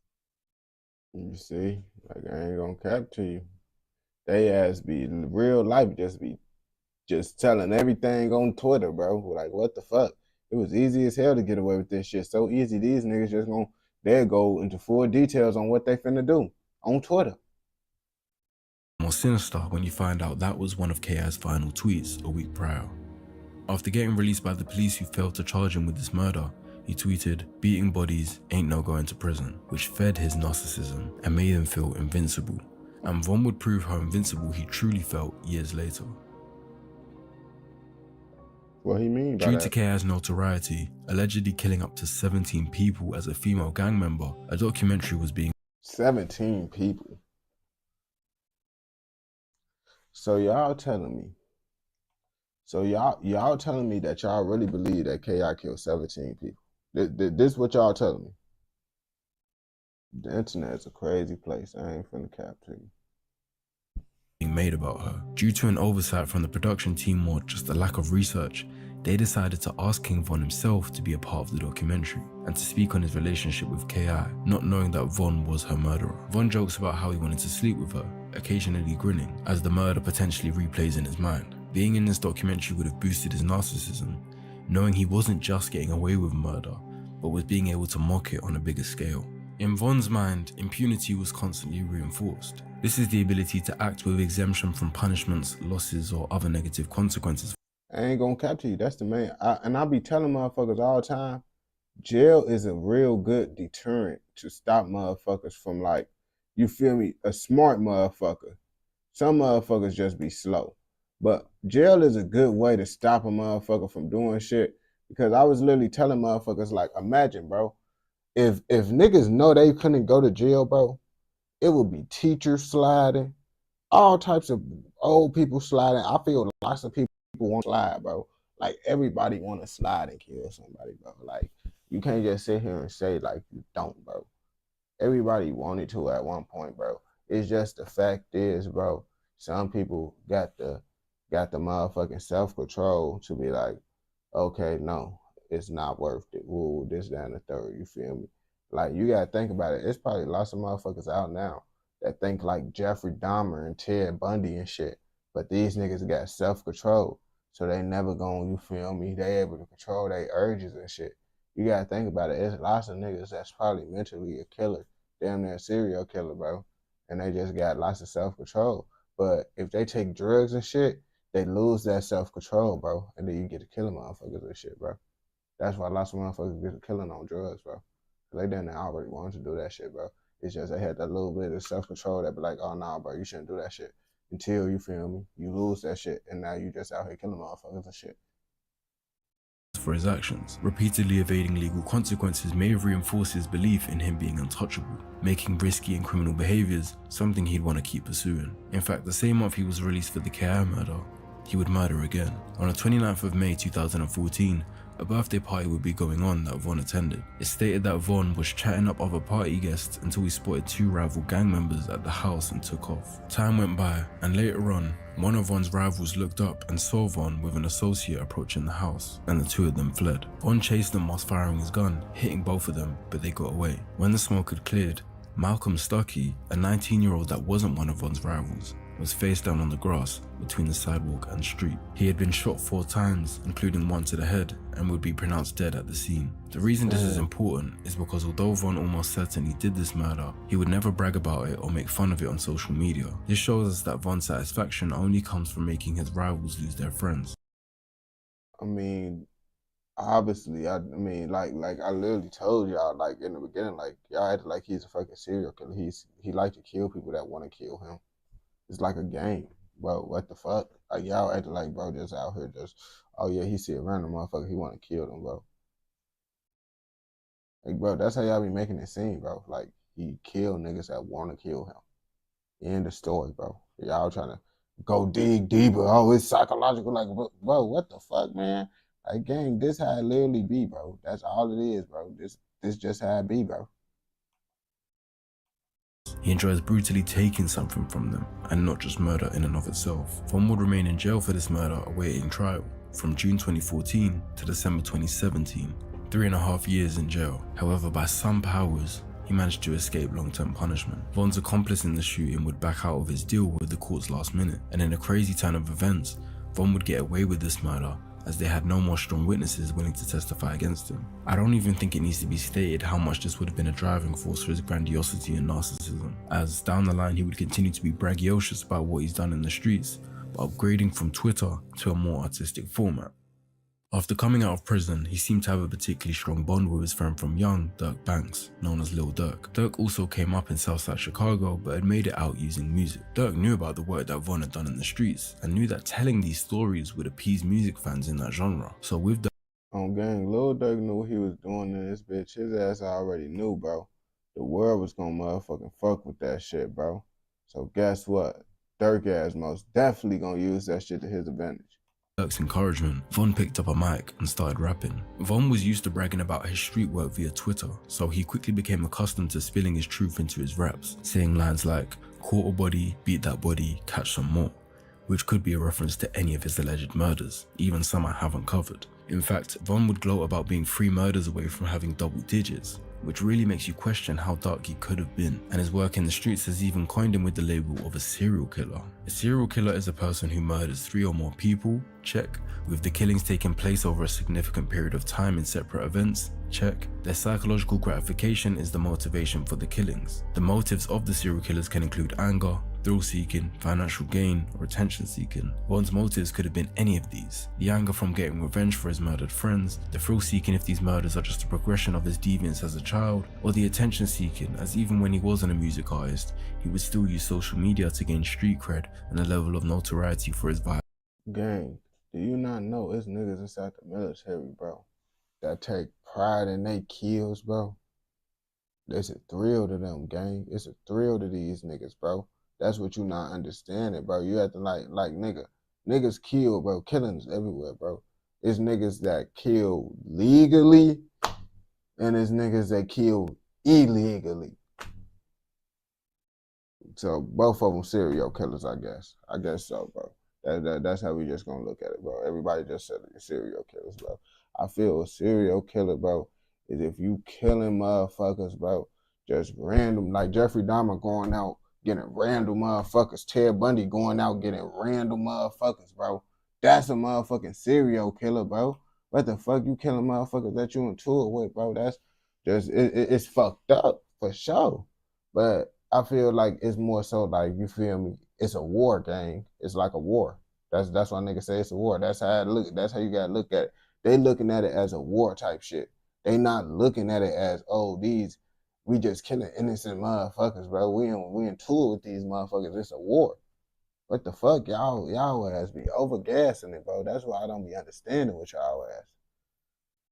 You see, like, I ain't gonna cap to you. They ass be in real life just telling everything on Twitter, bro. Like, what the fuck? It was easy as hell to get away with this shit. So easy, these niggas just they'll go into full details on what they finna do on Twitter. More sinister when you find out that was one of K.I.'s final tweets a week prior. After getting released by the police who failed to charge him with this murder, he tweeted, "Beating bodies ain't no going to prison," which fed his narcissism and made him feel invincible. And Von would prove how invincible he truly felt years later. What he mean by Due that? to K.I.'s notoriety, allegedly killing up to 17 people as a female gang member, a documentary was being... 17 people. So y'all telling me. So y'all telling me that y'all really believe that KI killed 17 people. This what y'all telling me. The internet is a crazy place. I ain't finna cap to you. Being made about her. Due to an oversight from the production team or just a lack of research, they decided to ask King Von himself to be a part of the documentary and to speak on his relationship with KI, not knowing that Von was her murderer. Von jokes about how he wanted to sleep with her, occasionally grinning, as the murder potentially replays in his mind. Being in this documentary would have boosted his narcissism, knowing he wasn't just getting away with murder, but was being able to mock it on a bigger scale. In Von's mind, impunity was constantly reinforced. This is the ability to act with exemption from punishments, losses, or other negative consequences. I ain't gonna cap to you. That's the main. And I be telling motherfuckers all the time, jail is a real good deterrent to stop motherfuckers from, like, you feel me, a smart motherfucker. Some motherfuckers just be slow. But jail is a good way to stop a motherfucker from doing shit. Because I was literally telling motherfuckers, like, imagine, bro, if niggas know they couldn't go to jail, bro, it would be teachers sliding, all types of old people sliding. I feel lots of people want to slide, bro. Like, everybody want to slide and kill somebody, bro. Like, you can't just sit here and say, like, you don't, bro. Everybody wanted to at one point, bro. It's just the fact is, bro, some people got the motherfucking self-control to be like, okay, no, it's not worth it. Woo, this, that, and the third, you feel me? Like, you gotta think about it. It's probably lots of motherfuckers out now that think like Jeffrey Dahmer and Ted Bundy and shit, but these niggas got self-control, so they never gonna, you feel me, they able to control their urges and shit. You gotta think about it. It's lots of niggas that's probably mentally a killer, damn near a serial killer, bro, and they just got lots of self-control. But if they take drugs and shit, they lose that self-control, bro, and then you get to killing motherfuckers and shit, bro. That's why lots of motherfuckers get to killing on drugs, bro. They didn't already want to do that shit, bro. It's just they had that little bit of self-control that be like, oh, nah, bro, you shouldn't do that shit. Until, you feel me, you lose that shit, and now you just out here killing motherfuckers and shit. For his actions, repeatedly evading legal consequences may have reinforced his belief in him being untouchable, making risky and criminal behaviors something he'd want to keep pursuing. In fact, the same month he was released for the KI murder, he would murder again. On the 29th of May 2014, a birthday party would be going on that Von attended. It's stated that Von was chatting up other party guests until he spotted two rival gang members at the house and took off. Time went by, and later on, one of Von's rivals looked up and saw Von with an associate approaching the house, and the two of them fled. Von chased them whilst firing his gun, hitting both of them, but they got away. When the smoke had cleared, Malcolm Stuckey, a 19-year-old that wasn't one of Von's rivals, was face down on the grass between the sidewalk and street. He had been shot 4 times, including one to the head, and would be pronounced dead at the scene. The reason this is important is because although Von almost certainly did this murder, he would never brag about it or make fun of it on social media. This shows us that Von's satisfaction only comes from making his rivals lose their friends. I mean, obviously, I mean, like I literally told y'all, like, in the beginning, like, y'all acted like he's a fucking serial killer. He like to kill people that want to kill him. It's like a game, bro. What the fuck? Like, y'all acting like, bro, just out here just, oh yeah, he see a random motherfucker, he want to kill them, bro. Like, bro, that's how y'all be making it seem, bro. Like, he killed niggas that want to kill him. End of story, bro. Y'all trying to go dig deeper. Oh, it's psychological. Like, bro, what the fuck, man? Like, gang, this how it literally be, bro. That's all it is, bro. This just how it be, bro. He enjoys brutally taking something from them, and not just murder in and of itself. Von would remain in jail for this murder awaiting trial, from June 2014 to December 2017, 3.5 years in jail. However, by some powers, he managed to escape long-term punishment. Von's accomplice in the shooting would back out of his deal with the courts last minute, and in a crazy turn of events, Von would get away with this murder as they had no more strong witnesses willing to testify against him. I don't even think it needs to be stated how much this would have been a driving force for his grandiosity and narcissism, as down the line he would continue to be braggadocious about what he's done in the streets, but upgrading from Twitter to a more artistic format. After coming out of prison, he seemed to have a particularly strong bond with his friend from young, Dirk Banks, known as Lil Durk. Dirk also came up in Southside Chicago, but had made it out using music. Dirk knew about the work that Von had done in the streets, and knew that telling these stories would appease music fans in that genre. So with the gang, Lil Durk knew what he was doing in this bitch. His ass already knew, bro. The world was gonna motherfucking fuck with that shit, bro. So guess what? Dirk ass most definitely gonna use that shit to his advantage. Dirk's encouragement, Von picked up a mic and started rapping. Von was used to bragging about his street work via Twitter, so he quickly became accustomed to spilling his truth into his raps, saying lines like, "Caught a body, beat that body, catch some more," which could be a reference to any of his alleged murders, even some I haven't covered. In fact, Von would gloat about being 3 murders away from having double digits, which really makes you question how dark he could have been, and his work in the streets has even coined him with the label of a serial killer. A serial killer is a person who murders 3 or more people, check, with the killings taking place over a significant period of time in separate events, check. Their psychological gratification is the motivation for the killings. The motives of the serial killers can include anger, thrill-seeking, financial gain, or attention-seeking. Von's motives could have been any of these. The anger from getting revenge for his murdered friends, the thrill-seeking if these murders are just a progression of his deviance as a child, or the attention-seeking as even when he wasn't a music artist, he would still use social media to gain street cred and a level of notoriety for his violence. Gang, do you not know it's niggas inside the military, bro, that take pride in their kills, bro? It's a thrill to them, gang. It's a thrill to these niggas, bro. That's what you not understanding, bro. You have to like nigga. Niggas kill, bro. Killings everywhere, bro. It's niggas that kill legally, and it's niggas that kill illegally. So both of them serial killers, I guess. I guess so, bro. That's how we just gonna look at it, bro. Everybody just said it, serial killers, bro. I feel a serial killer, bro, is if you killing motherfuckers, bro, just random, like Jeffrey Dahmer going out getting random motherfuckers, Ted Bundy going out getting random motherfuckers, bro. That's a motherfucking serial killer, bro. What the fuck you killing motherfuckers that you in tour with, bro? That's just, it's fucked up, for sure. But I feel like it's more so like, you feel me, it's a war, gang. It's like a war. That's why niggas say it's a war. That's how it look. That's how you gotta look at it. They looking at it as a war type shit. They not looking at it as, oh, we just killing innocent motherfuckers, bro. We in tour with these motherfuckers. It's a war. What the fuck? Y'all ass be overgassing it, bro. That's why I don't be understanding what y'all ass.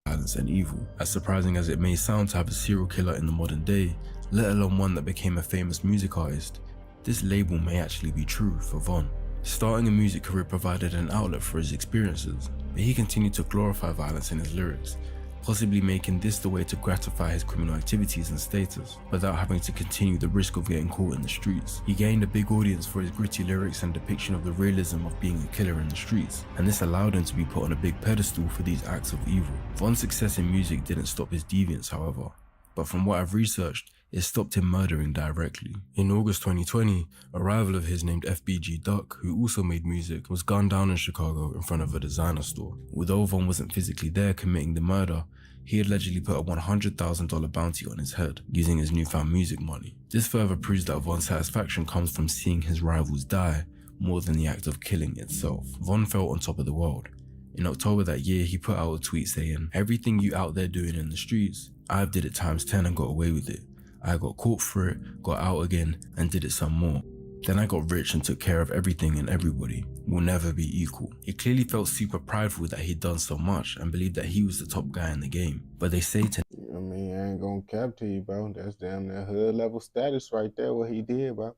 Violence and evil. As surprising as it may sound to have a serial killer in the modern day, let alone one that became a famous music artist, this label may actually be true for Von. Starting a music career provided an outlet for his experiences, but he continued to glorify violence in his lyrics, possibly making this the way to gratify his criminal activities and status, without having to continue the risk of getting caught in the streets. He gained a big audience for his gritty lyrics and depiction of the realism of being a killer in the streets, and this allowed him to be put on a big pedestal for these acts of evil. Von's success in music didn't stop his deviance, however, but from what I've researched, it stopped him murdering directly. In August 2020, a rival of his named FBG Duck, who also made music, was gunned down in Chicago in front of a designer store. Although Von wasn't physically there committing the murder, he allegedly put a $100,000 bounty on his head, using his newfound music money. This further proves that Von's satisfaction comes from seeing his rivals die, more than the act of killing itself. Von felt on top of the world. In October that year, he put out a tweet saying, "Everything you out there doing in the streets, I've did it times 10 and got away with it. I got caught for it, got out again, and did it some more. Then I got rich and took care of everything and everybody. We'll never be equal." He clearly felt super prideful that he'd done so much and believed that he was the top guy in the game. But they say to I mean, I ain't gonna cap to you, bro. That's damn near hood level status right there, what he did, bro.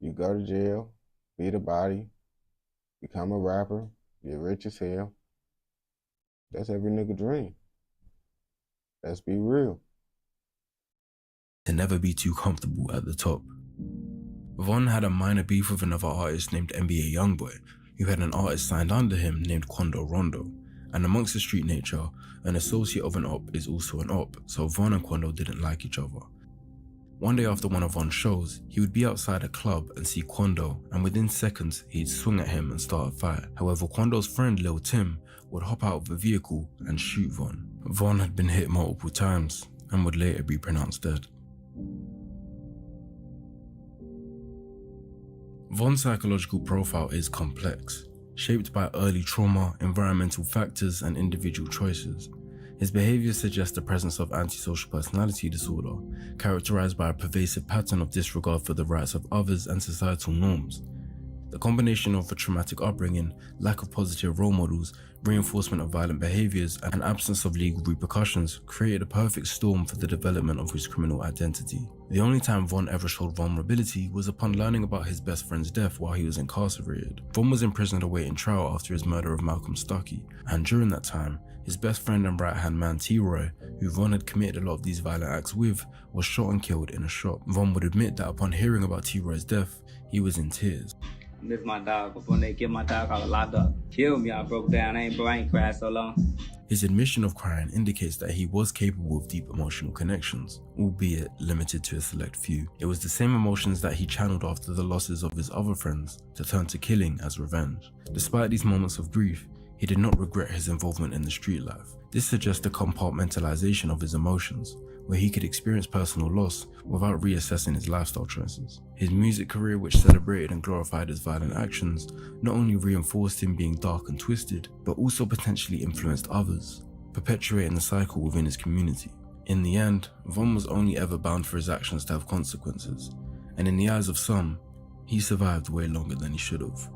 You go to jail, beat a body, become a rapper, get rich as hell. That's every nigga dream. Let's be real. to never be too comfortable at the top. Von had a minor beef with another artist named NBA Youngboy, who had an artist signed under him named Quando Rondo, and amongst the street nature, an associate of an op is also an op, so Von and Quando didn't like each other. One day after one of Von's shows, he would be outside a club and see Quando, and within seconds, he'd swing at him and start a fight. However, Quando's friend Lil Tim would hop out of the vehicle and shoot Von. Von had been hit multiple times and would later be pronounced dead. Von's psychological profile is complex, shaped by early trauma, environmental factors, and individual choices. His behavior suggests the presence of antisocial personality disorder, characterized by a pervasive pattern of disregard for the rights of others and societal norms. The combination of a traumatic upbringing, lack of positive role models, reinforcement of violent behaviors, and absence of legal repercussions created a perfect storm for the development of his criminal identity. The only time Von ever showed vulnerability was upon learning about his best friend's death while he was incarcerated. Von was imprisoned awaiting trial after his murder of Malcolm Stuckey, and during that time, his best friend and right-hand man T-Roy, who Von had committed a lot of these violent acts with, was shot and killed in a shop. Von would admit that upon hearing about T-Roy's death, he was in tears. Miss my dog. Before they killed my dog, I was locked up. Killed me, I broke down. I ain't cried so long. His admission of crying indicates that he was capable of deep emotional connections, albeit limited to a select few. It was the same emotions that he channeled after the losses of his other friends to turn to killing as revenge. Despite these moments of grief, he did not regret his involvement in the street life. This suggests a compartmentalization of his emotions, where he could experience personal loss without reassessing his lifestyle choices. His music career, which celebrated and glorified his violent actions, not only reinforced him being dark and twisted, but also potentially influenced others, perpetuating the cycle within his community. In the end, Von was only ever bound for his actions to have consequences, and in the eyes of some, he survived way longer than he should have.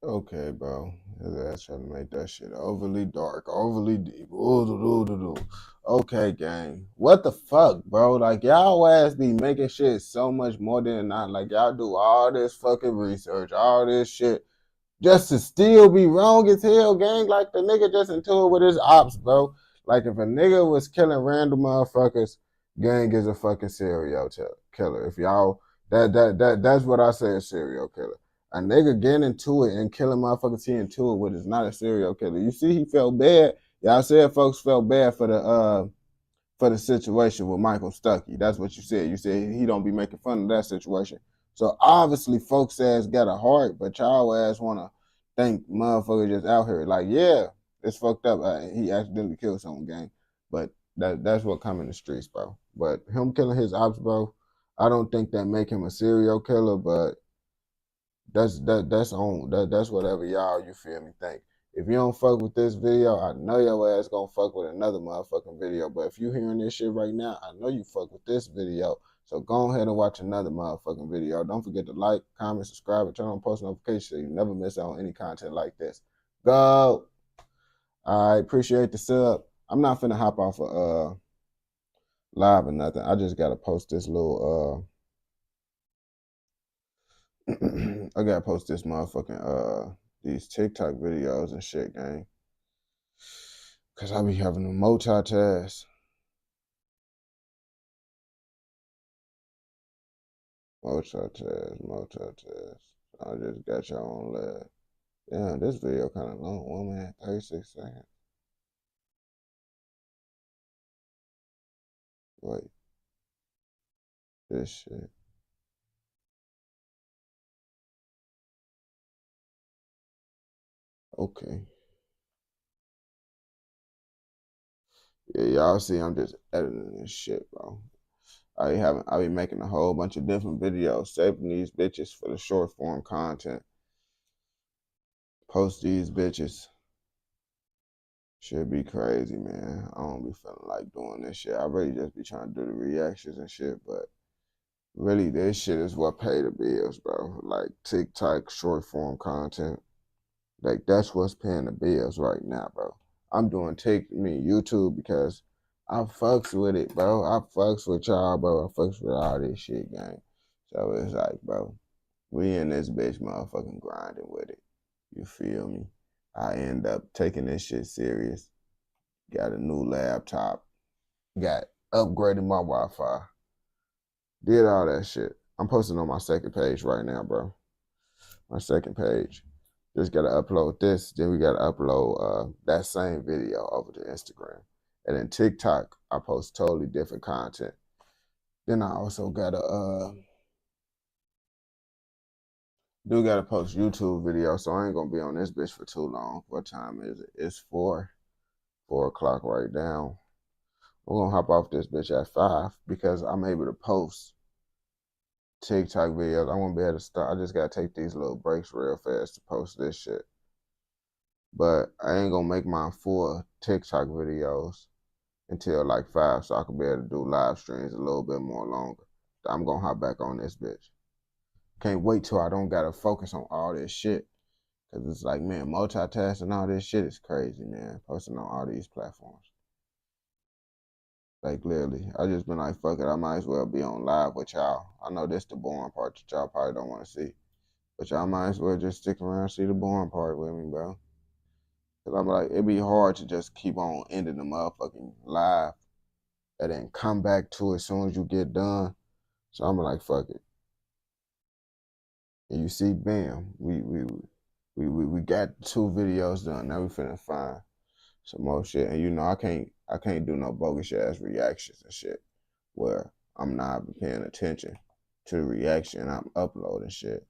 Okay, bro. His ass trying to make that shit overly dark, overly deep. Ooh. Okay, gang. What the fuck, bro? Like, y'all ass be making shit so much more than not. Like, y'all do all this fucking research, all this shit, just to still be wrong as hell, gang. Like, the nigga just into it with his ops, bro. Like, if a nigga was killing random motherfuckers, gang is a fucking serial killer. If y'all, that's what I say, a serial killer. A nigga getting into it and killing motherfuckers he into it with is not a serial killer. You see, he felt bad. Y'all said folks felt bad for the situation with Michael Stuckey. That's what you said. You said he don't be making fun of that situation. So obviously folks ass got a heart, but y'all ass wanna think motherfuckers just out here. Like, yeah, it's fucked up. He accidentally killed someone, gang. But that's what come in the streets, bro. But him killing his ops, bro, I don't think that make him a serial killer, but that's whatever y'all, you feel me, think. If you don't fuck with this video, I know your ass gonna fuck with another motherfucking video. But if you hearing this shit right now, I know you fuck with this video. So go ahead and watch another motherfucking video. Don't forget to like, comment, subscribe, and turn on post notifications so you never miss out on any content like this. Go! I appreciate the sub. I'm not finna hop off of live or nothing. I just gotta post this little I gotta post this motherfucking these TikTok videos and shit, gang. Cause I be having to multitask. Multitask. I just got y'all on live. Damn, this video kinda long. 1 minute, 36 seconds. Wait. This shit. Okay. Yeah, y'all see I'm just editing this shit, bro. I be making a whole bunch of different videos, saving these bitches for the short form content. Post these bitches. Should be crazy, man. I don't be feeling like doing this shit. I really just be trying to do the reactions and shit, but really this shit is what pay the bills, bro. Like TikTok short form content. Like, that's what's paying the bills right now, bro. I'm doing YouTube because I fucks with it, bro. I fucks with y'all, bro. I fucks with all this shit, gang. So it's like, bro, we in this bitch motherfucking grinding with it. You feel me? I end up taking this shit serious. Got a new laptop. Got upgraded my Wi-Fi. Did all that shit. I'm posting on my second page right now, bro. My second page. Just gotta upload this, then we gotta upload that same video over to Instagram. And then TikTok, I post totally different content. Then I also gotta post YouTube videos, so I ain't gonna be on this bitch for too long. What time is it? It's 4 o'clock right now. We're gonna hop off this bitch at 5 because I'm able to post TikTok videos. I won't be able to start. I just gotta take these little breaks real fast to post this shit. But I ain't gonna make my full TikTok videos until like 5, so I can be able to do live streams a little bit more longer. I'm gonna hop back on this bitch. Can't wait till I don't gotta focus on all this shit. Cause it's like, man, multitasking all this shit is crazy, man. Posting on all these platforms. Like literally, I just been like, fuck it, I might as well be on live with y'all. I know this the boring part that y'all probably don't want to see. But y'all might as well just stick around and see the boring part with me, bro. Cause I'm like, it'd be hard to just keep on ending the motherfucking live and then come back to it as soon as you get done. So I'm like, fuck it. And you see, bam, we got 2 videos done. Now we finna find some more shit. And you know, I can't do no bogus ass reactions and shit where I'm not paying attention to the reaction. I'm uploading shit.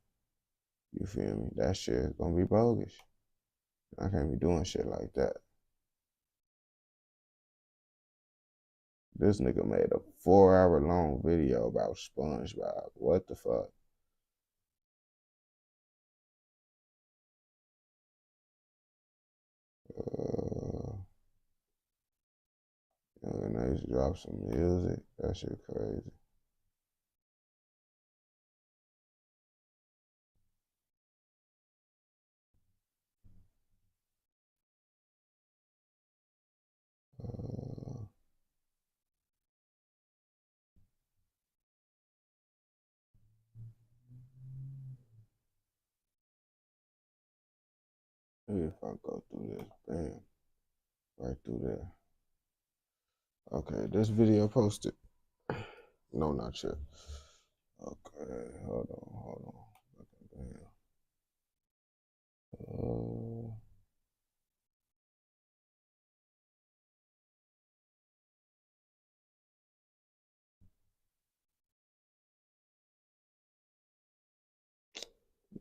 You feel me? That shit is gonna be bogus. I can't be doing shit like that. This nigga made a 4-hour long video about SpongeBob. What the fuck? And they just drop some music. That shit crazy. Maybe if I go through this, bam, right through there. Okay, this video posted. No, not yet. Okay, hold on. Okay, bam.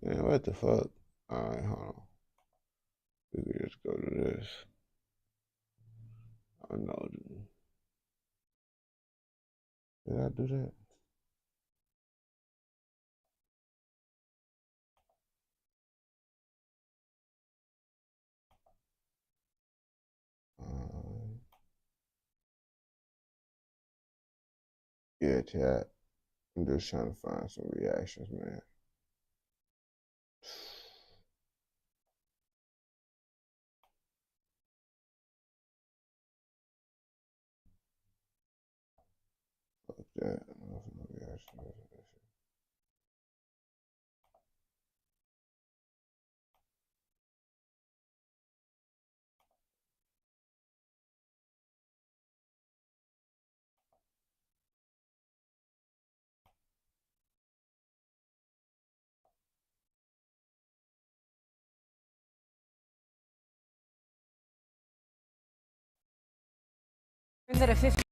Man, what the fuck? Alright, hold on. We can just go to this. I know. Did I do that? Yeah, chat. I'm just trying to find some reactions, man. Fuck that. That a 50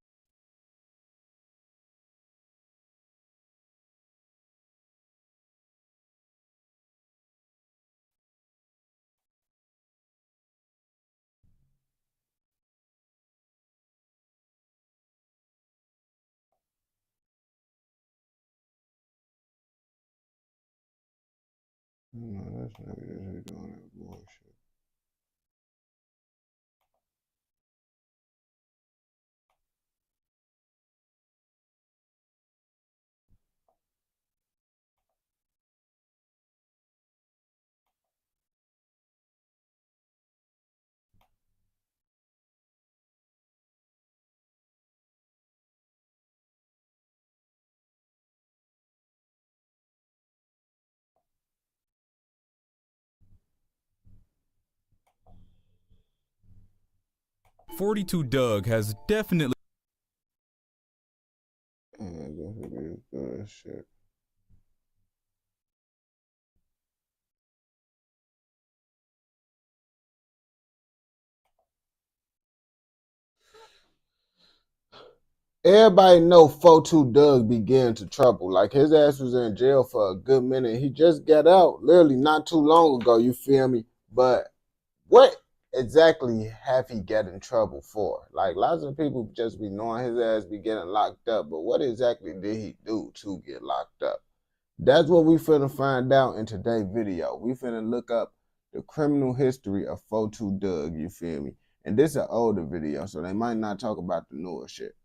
No, that's not just doing that bullshit. Doug has definitely. Yeah, this video is good as shit. Everybody know 42 Doug be getting into trouble. Like his ass was in jail for a good minute. He just got out literally not too long ago, you feel me? But what exactly have he got in trouble for? Like lots of people just be knowing his ass be getting locked up, but what exactly did he do to get locked up? That's what we finna find out in today's video. We finna look up the criminal history of 42 Doug, you feel me? And this is an older video, so they might not talk about the newer shit.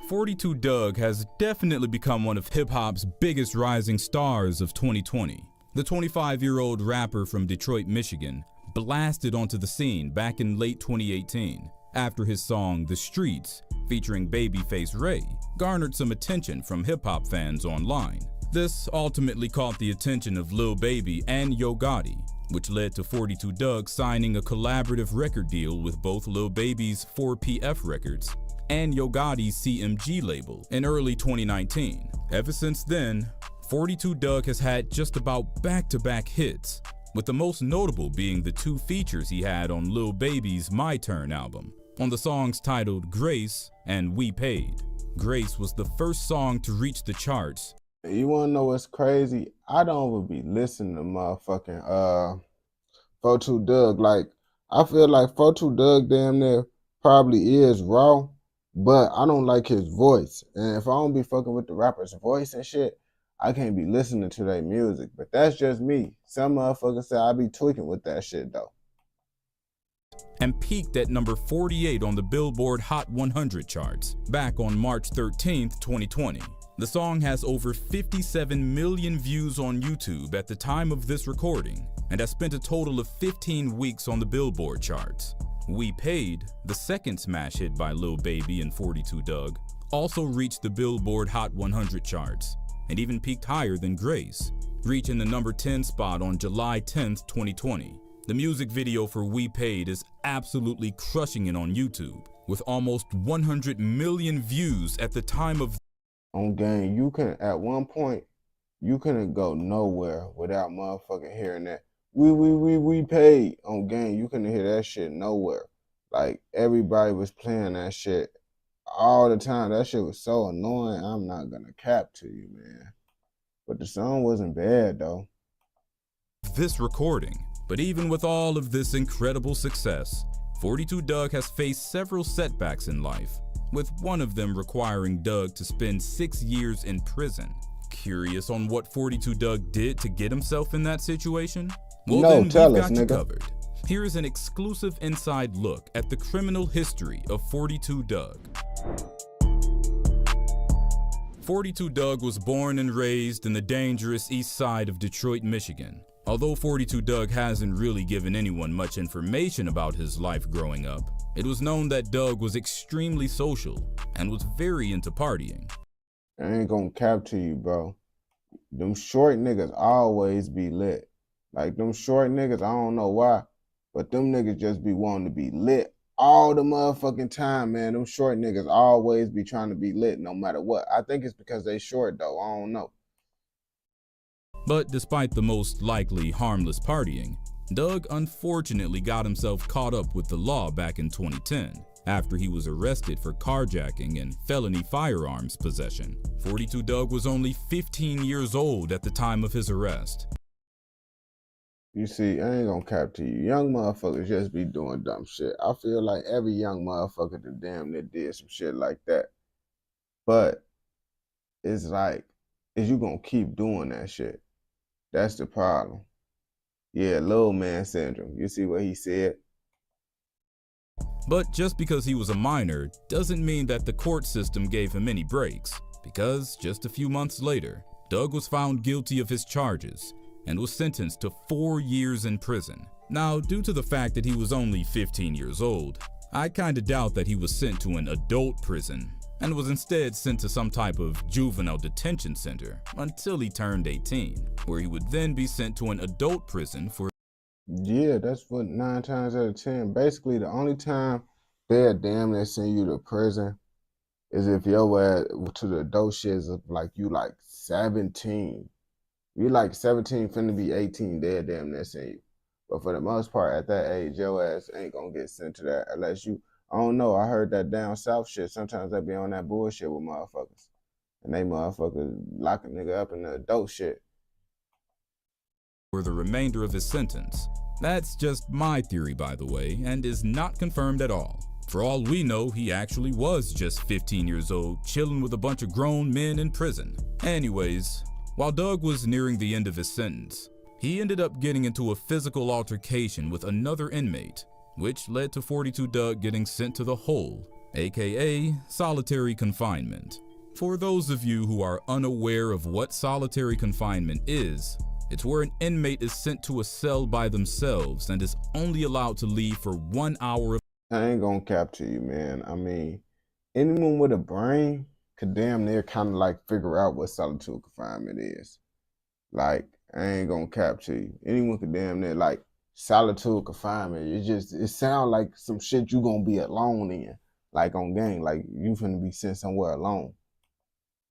42 Dugg has definitely become one of hip-hop's biggest rising stars of 2020. The 25-year-old rapper from Detroit, Michigan, blasted onto the scene back in late 2018 after his song The Streets, featuring Babyface Ray, garnered some attention from hip-hop fans online. This ultimately caught the attention of Lil Baby and Yo Gotti, which led to 42 Dugg signing a collaborative record deal with both Lil Baby's 4PF Records and Yo Gotti's CMG label in early 2019. Ever since then, 42 Dugg has had just about back-to-back hits, with the most notable being the 2 features he had on Lil Baby's My Turn album. On the songs titled Grace and We Paid. Grace was the first song to reach the charts. You wanna know what's crazy? I don't even be listening to motherfucking 42 Dugg. Like, I feel like 42 Dugg damn near probably is raw, but I don't like his voice. And if I don't be fucking with the rapper's voice and shit, I can't be listening to their music. But that's just me. Some motherfuckers say I be tweaking with that shit though. And peaked at number 48 on the Billboard Hot 100 charts back on March 13th, 2020. The song has over 57 million views on YouTube at the time of this recording and has spent a total of 15 weeks on the Billboard charts. We Paid, the second smash hit by Lil Baby and 42 Dugg, also reached the Billboard Hot 100 charts and even peaked higher than Grace, reaching the number 10 spot on July 10th, 2020. The music video for We Paid is absolutely crushing it on YouTube, with almost 100 million views at the time of On game, you can at one point you couldn't go nowhere without motherfucking hearing that we paid on game. You couldn't hear that shit nowhere. Like everybody was playing that shit all the time. That shit was so annoying. I'm not gonna cap to you, man. But the song wasn't bad though. this recording. But even with all of this incredible success, 42 Dugg has faced several setbacks in life, with one of them requiring Dugg to spend 6 years in prison. Curious on what 42 Dugg did to get himself in that situation? Well, no, then tell we've us, got you nigga. covered. Here is an exclusive inside look at the criminal history of 42 Dugg. 42 Dugg was born and raised in the dangerous east side of Detroit, Michigan. Although 42 Dugg hasn't really given anyone much information about his life growing up, it was known that Dugg was extremely social and was very into partying. I ain't gonna cap to you, bro. Them short niggas always be lit. Like them short niggas, I don't know why, but them niggas just be wanting to be lit all the motherfucking time, man. Them short niggas always be trying to be lit no matter what. I think it's because they short though, I don't know. But despite the most likely harmless partying, Dugg unfortunately got himself caught up with the law back in 2010 after he was arrested for carjacking and felony firearms possession. 42 Dugg was only 15 years old at the time of his arrest. You see, I ain't gonna cap to you. Young motherfuckers just be doing dumb shit. I feel like every young motherfucker that damn near did some shit like that. But it's like, is you gonna keep doing that shit? That's the problem. Yeah, little man syndrome. You see what he said? But just because he was a minor doesn't mean that the court system gave him any breaks, because just a few months later, Dugg was found guilty of his charges and was sentenced to 4 years in prison. Now, due to the fact that he was only 15 years old, I kinda doubt that he was sent to an adult prison and was instead sent to some type of juvenile detention center until he turned 18, where he would then be sent to an adult prison for... Yeah, that's what 9 times out of 10. Basically, the only time they'll damn near send you to prison is if your ass to the adult shit is like you like 17. You like 17, finna be 18, they'll damn near send you. But for the most part, at that age, your ass ain't gonna get sent to that unless you, I don't know, I heard that down south shit, sometimes they be on that bullshit with motherfuckers. And they motherfuckers lock a nigga up in the adult shit. For the remainder of his sentence. That's just my theory, by the way, and is not confirmed at all. For all we know, he actually was just 15 years old, chilling with a bunch of grown men in prison. Anyways, while Dugg was nearing the end of his sentence, he ended up getting into a physical altercation with another inmate, which led to 42 Dugg getting sent to the hole aka solitary confinement. For those of you who are unaware of what solitary confinement is, it's where an inmate is sent to a cell by themselves and is only allowed to leave for 1 hour. I ain't gonna capture you, man. I mean, anyone with a brain could damn near kind of like figure out what solitary confinement is. Like, I ain't gonna capture you. Anyone could damn near like solitary confinement. It sounds like some shit you gonna be alone in, like on game, like you finna be sent somewhere alone.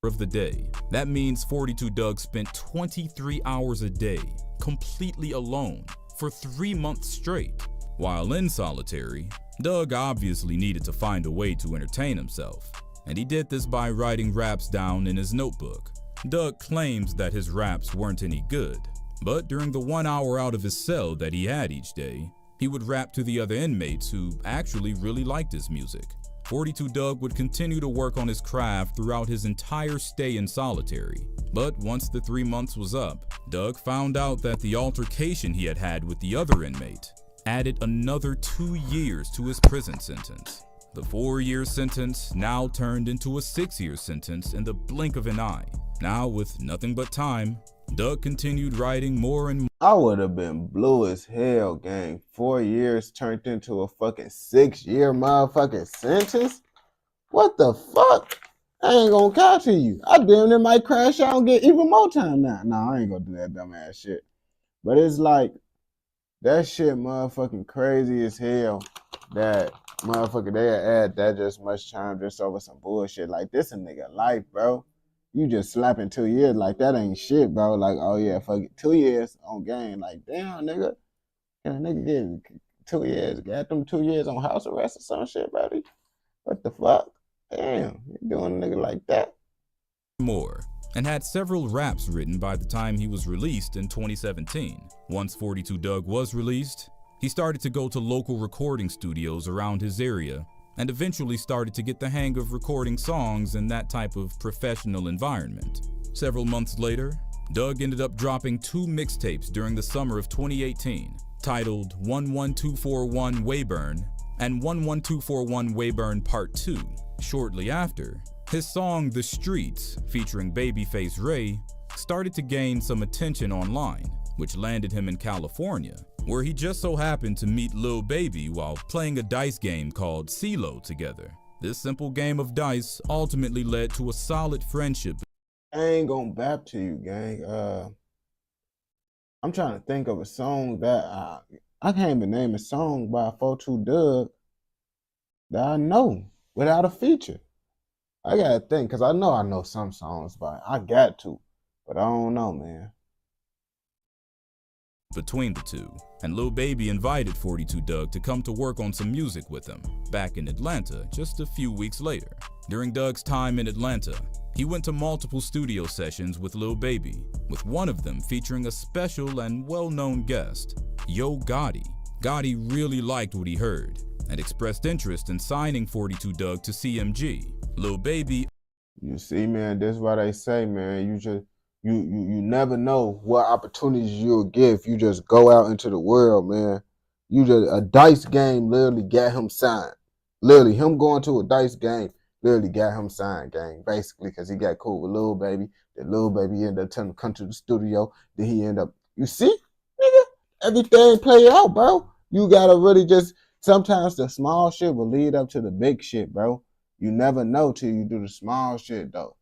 Of the day. That means 42 Dugg spent 23 hours a day, completely alone, for 3 months straight. While in solitary, Dugg obviously needed to find a way to entertain himself, and he did this by writing raps down in his notebook. Dugg claims that his raps weren't any good, but during the 1 hour out of his cell that he had each day, he would rap to the other inmates who actually really liked his music. 42 Dugg would continue to work on his craft throughout his entire stay in solitary. But once the 3 months was up, Dugg found out that the altercation he had had with the other inmate added another 2 years to his prison sentence. The 4-year sentence now turned into a 6-year sentence in the blink of an eye. Now, with nothing but time, Dugg continued writing more and more. I would have been blue as hell, gang. 4 years turned into a fucking 6-year motherfucking sentence? What the fuck? I ain't gonna capture you. I damn near might crash out and get even more time now. No, I ain't gonna do that dumbass shit. But it's like, that shit motherfucking crazy as hell that motherfucker they add that just much time just over some bullshit. Like, this a nigga life, bro. You just slapping 2 years like that ain't shit, bro. Like, oh yeah, fuck it, 2 years on game. Like, damn, nigga. Can a nigga get 2 years? Got them 2 years on house arrest or some shit, buddy? What the fuck? Damn, you doing a nigga like that? More, and had several raps written by the time he was released in 2017. Once 42 Dugg was released, he started to go to local recording studios around his area and eventually started to get the hang of recording songs in that type of professional environment. Several months later, Dugg ended up dropping 2 mixtapes during the summer of 2018, titled 11241 Wayburn and 11241 Wayburn Part 2. Shortly after, his song The Streets, featuring Babyface Ray, started to gain some attention online, which landed him in California, where he just so happened to meet Lil Baby while playing a dice game called CeeLo together. This simple game of dice ultimately led to a solid friendship. I ain't gonna bap to you, gang. I'm trying to think of a song that I can't even name a song by 42 Dugg that I know without a feature. I gotta think, cause I know some songs, but I got to, but I don't know, man. Between the two, and Lil Baby invited 42 Dugg to come to work on some music with him back in Atlanta just a few weeks later. During Dugg's time in Atlanta, he went to multiple studio sessions with Lil Baby, with one of them featuring a special and well-known guest, Yo Gotti. Gotti really liked what he heard and expressed interest in signing 42 Dugg to CMG. Lil Baby, you see, man, that's why they say, man, you never know what opportunities you'll get if you just go out into the world, man. A dice game literally got him signed. Literally, him going to a dice game literally got him signed, gang, basically, because he got cool with Lil Baby. Then Lil Baby ended up telling him to come to the studio. Then he ended up, you see, nigga, everything play out, bro. You gotta really just, sometimes the small shit will lead up to the big shit, bro. You never know till you do the small shit, though.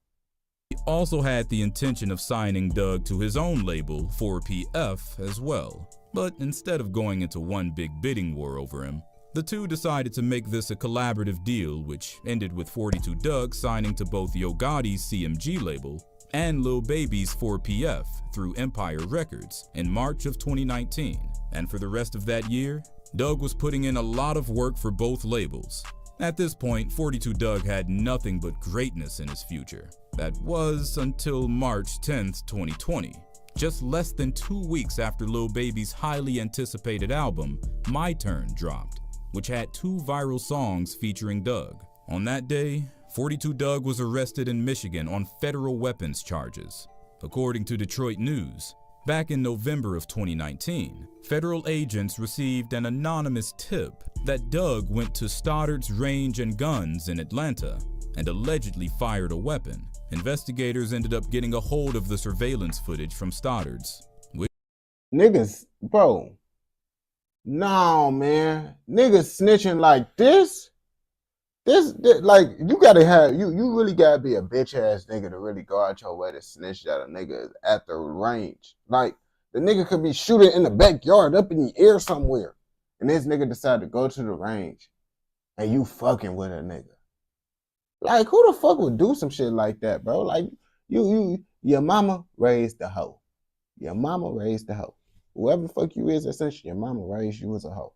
He also had the intention of signing Dugg to his own label, 4PF, as well. But instead of going into one big bidding war over him, the two decided to make this a collaborative deal, which ended with 42 Dugg signing to both Yo Gotti's CMG label and Lil Baby's 4PF through Empire Records in March of 2019. And for the rest of that year, Dugg was putting in a lot of work for both labels. At this point, 42 Dugg had nothing but greatness in his future. That was until March 10th, 2020, just less than 2 weeks after Lil Baby's highly anticipated album, My Turn, dropped, which had 2 viral songs featuring Dugg. On that day, 42 Dugg was arrested in Michigan on federal weapons charges. According to Detroit News, Back in November of 2019, federal agents received an anonymous tip that Doug went to Stoddard's Range and Guns in Atlanta and allegedly fired a weapon. Investigators ended up getting a hold of the surveillance footage from Stoddard's. Niggas, bro. No, man. Niggas snitching like this? This like, you gotta have, you really gotta be a bitch ass nigga to really go out your way to snitch that a nigga is at the range. Like, the nigga could be shooting in the backyard, up in the air somewhere, and this nigga decide to go to the range, and you fucking with a nigga. Like, who the fuck would do some shit like that, bro? Like, your mama raised the hoe. Your mama raised the hoe. Whoever the fuck you is, essentially, your mama raised you as a hoe.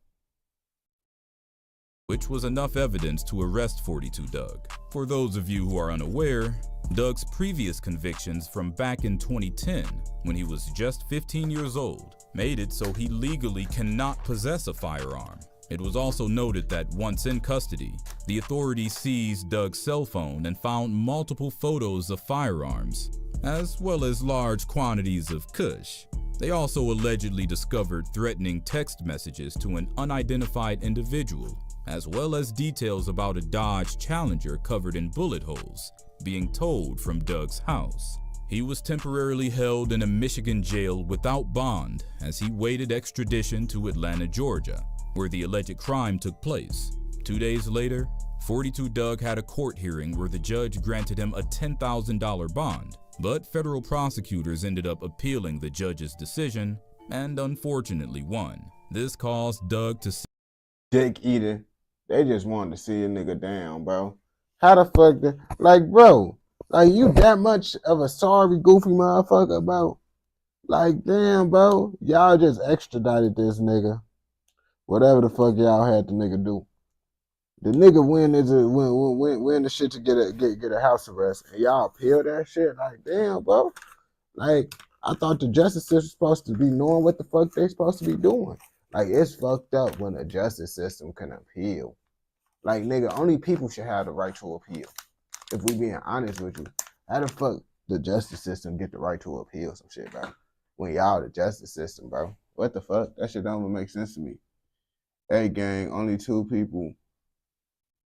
Which was enough evidence to arrest 42 Doug. For those of you who are unaware, Doug's previous convictions from back in 2010, when he was just 15 years old, made it so he legally cannot possess a firearm. It was also noted that once in custody, the authorities seized Doug's cell phone and found multiple photos of firearms, as well as large quantities of kush. They also allegedly discovered threatening text messages to an unidentified individual, as well as details about a Dodge Challenger covered in bullet holes being towed from Doug's house. He was temporarily held in a Michigan jail without bond as he waited extradition to Atlanta, Georgia, where the alleged crime took place. 2 days later, 42 Doug had a court hearing where the judge granted him a $10,000 bond, but federal prosecutors ended up appealing the judge's decision and unfortunately won. This caused Doug to dick eating. They just wanted to see a nigga down, bro. How the fuck, like, bro, like, you that much of a sorry, goofy motherfucker, bro? Like, damn, bro, y'all just extradited this nigga. Whatever the fuck y'all had the nigga do. The nigga win the shit to get a house arrest, and y'all appeal that shit. Like, damn, bro. Like, I thought the justice system was supposed to be knowing what the fuck they supposed to be doing. Like, it's fucked up when the justice system can appeal. Like, nigga, only people should have the right to appeal. If we being honest with you, how the fuck the justice system get the right to appeal some shit, bro? When y'all the justice system, bro. What the fuck? That shit don't even make sense to me. Hey, gang, only two people,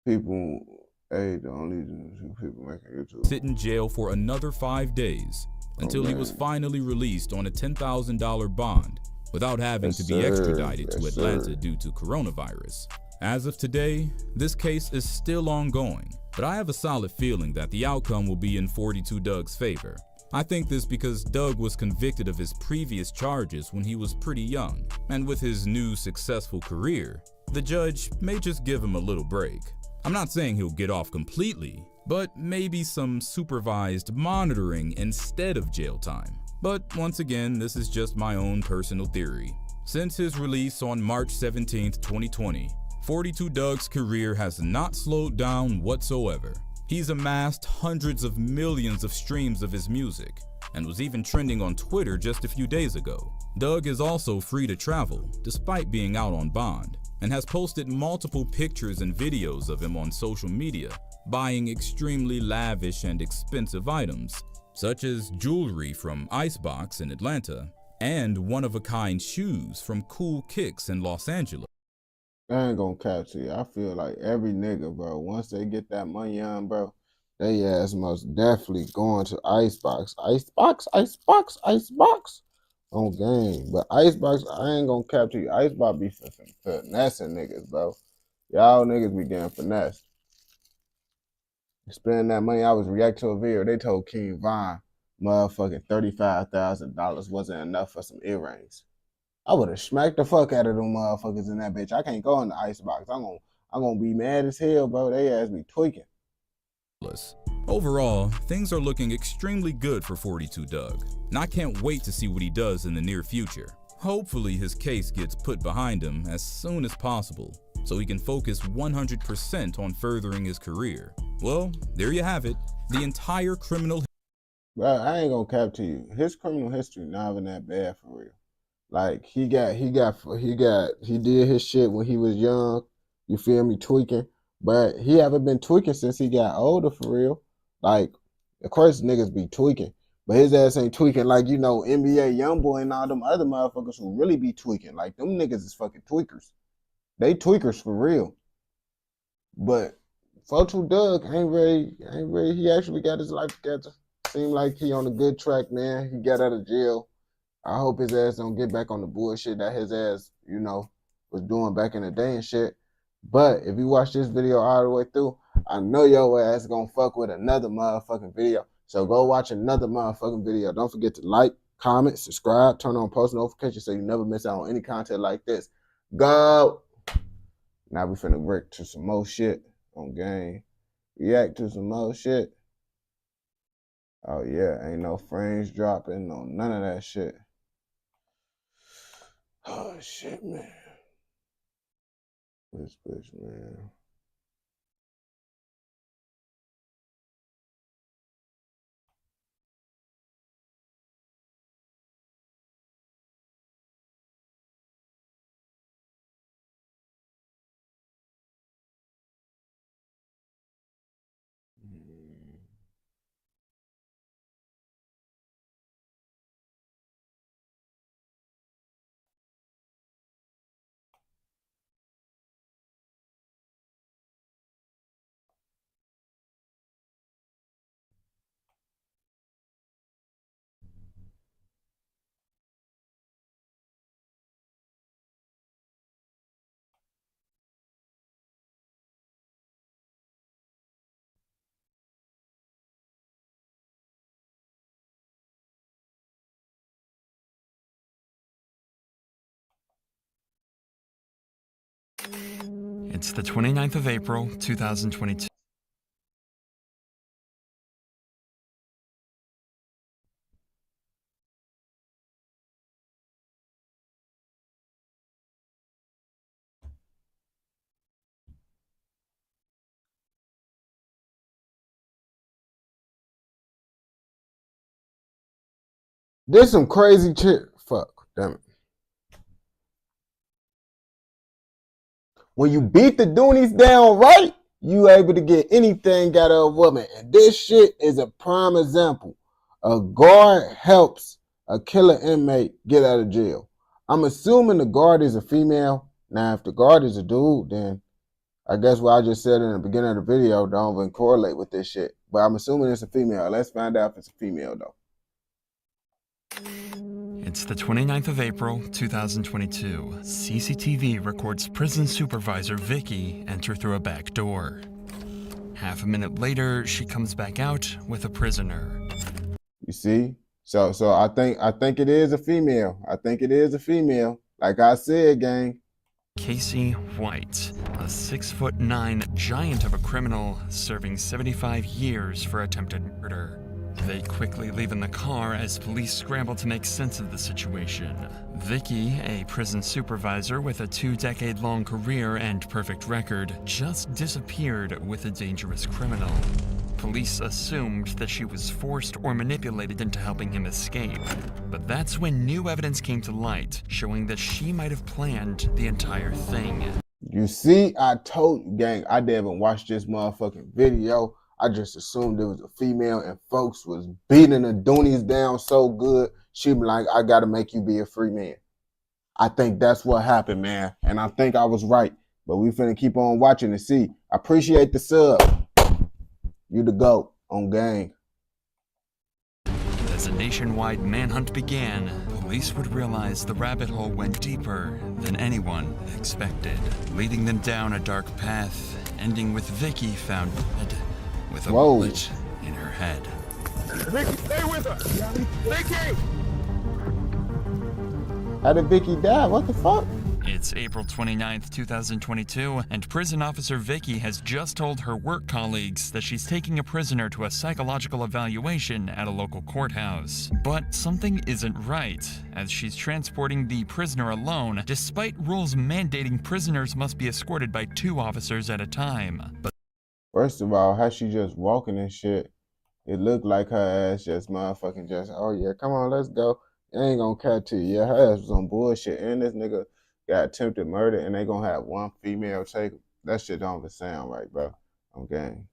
hey, the only two people making YouTube. sit in jail for another 5 days until he was finally released on a $10,000 bond without having to be extradited to Atlanta due to coronavirus. As of today, this case is still ongoing, but I have a solid feeling that the outcome will be in 42 Doug's favor. I think this because Doug was convicted of his previous charges when he was pretty young, and with his new successful career, the judge may just give him a little break. I'm not saying he'll get off completely, but maybe some supervised monitoring instead of jail time. But once again, this is just my own personal theory. Since his release on March 17th, 2020, 42 Doug's career has not slowed down whatsoever. He's amassed hundreds of millions of streams of his music, and was even trending on Twitter just a few days ago. Doug is also free to travel, despite being out on bond, and has posted multiple pictures and videos of him on social media, buying extremely lavish and expensive items, such as jewelry from Icebox in Atlanta, and one-of-a-kind shoes from Cool Kicks in Los Angeles. I ain't gonna cap to you. I feel like every nigga, bro, once they get that money on, bro, they ass most definitely going to Icebox. Icebox on game. But Icebox, I ain't gonna cap to you. Icebox be finessing niggas, bro. Y'all niggas be getting finessed. Spending that money, I was reacting to a video. They told King Von motherfucking $35,000 wasn't enough for some earrings. I would have smacked the fuck out of them motherfuckers in that bitch. I can't go in the Icebox. I'm gonna be mad as hell, bro. They ass me tweaking. Overall, things are looking extremely good for 42 Doug, and I can't wait to see what he does in the near future. Hopefully his case gets put behind him as soon as possible, so he can focus 100% on furthering his career. Well, there you have it, the entire criminal. Bro, I ain't gonna cap to you. His criminal history not even that bad for real. Like, he did his shit when he was young, you feel me, tweaking, but he haven't been tweaking since he got older for real. Like, of course niggas be tweaking, But his ass ain't tweaking like, you know, NBA Youngboy and all them other motherfuckers who really be tweaking. Like, them niggas is fucking tweakers. They tweakers for real. But folks who Doug ain't ready. He actually got his life together. Seem like he on a good track, man. He got out of jail. I hope his ass don't get back on the bullshit that his ass, you know, was doing back in the day and shit. But if you watch this video all the way through, I know your ass gonna fuck with another motherfucking video. So go watch another motherfucking video. Don't forget to like, comment, subscribe, turn on post notifications so you never miss out on any content like this. Go! Now we finna work to some more shit on game. React to some more shit. Oh yeah, ain't no frames dropping, no none of that shit. Oh shit, man. This bitch, man. It's the 29th of April, 2022. This some crazy shit. Fuck, damn it. When you beat the Doonies down right, you able to get anything out of a woman. And this shit is a prime example. A guard helps a killer inmate get out of jail. I'm assuming the guard is a female. Now, if the guard is a dude, then I guess what I just said in the beginning of the video don't even correlate with this shit. But I'm assuming it's a female. Let's find out if it's a female, though. It's the 29th of April, 2022. CCTV records prison supervisor Vicky enter through a back door. Half a minute later, she comes back out with a prisoner. You see? So I think it is a female. I think it is a female. Like I said, gang. Casey White, a 6'9" giant of a criminal serving 75 years for attempted murder. They quickly leave in the car as police scramble to make sense of the situation. Vicky, a prison supervisor with a 2-decade-long career and perfect record, just disappeared with a dangerous criminal. Police assumed that she was forced or manipulated into helping him escape. But that's when new evidence came to light, showing that she might have planned the entire thing. You see, I told you, gang, I didn't even watch this motherfucking video. I just assumed it was a female and folks was beating the Doonies down so good, she be like, I gotta make you be a free man. I think that's what happened, man. And I think I was right. But we finna keep on watching and see. I appreciate the sub. You the GOAT on gang. As a nationwide manhunt began, police would realize the rabbit hole went deeper than anyone expected, leading them down a dark path, ending with Vicky found dead with a bullet in her head. Vicky, stay with her! Vicky! How did Vicky die? What the fuck? It's April 29th, 2022, and prison officer Vicky has just told her work colleagues that she's taking a prisoner to a psychological evaluation at a local courthouse. But something isn't right, as she's transporting the prisoner alone, despite rules mandating prisoners must be escorted by 2 officers at a time. But first of all, how she just walking and shit, it looked like her ass just motherfucking just, oh yeah, come on, let's go. It ain't gonna catch you. Yeah, her ass was on bullshit. And this nigga got attempted murder and they gonna have one female take. That shit don't even sound right, bro. On gang.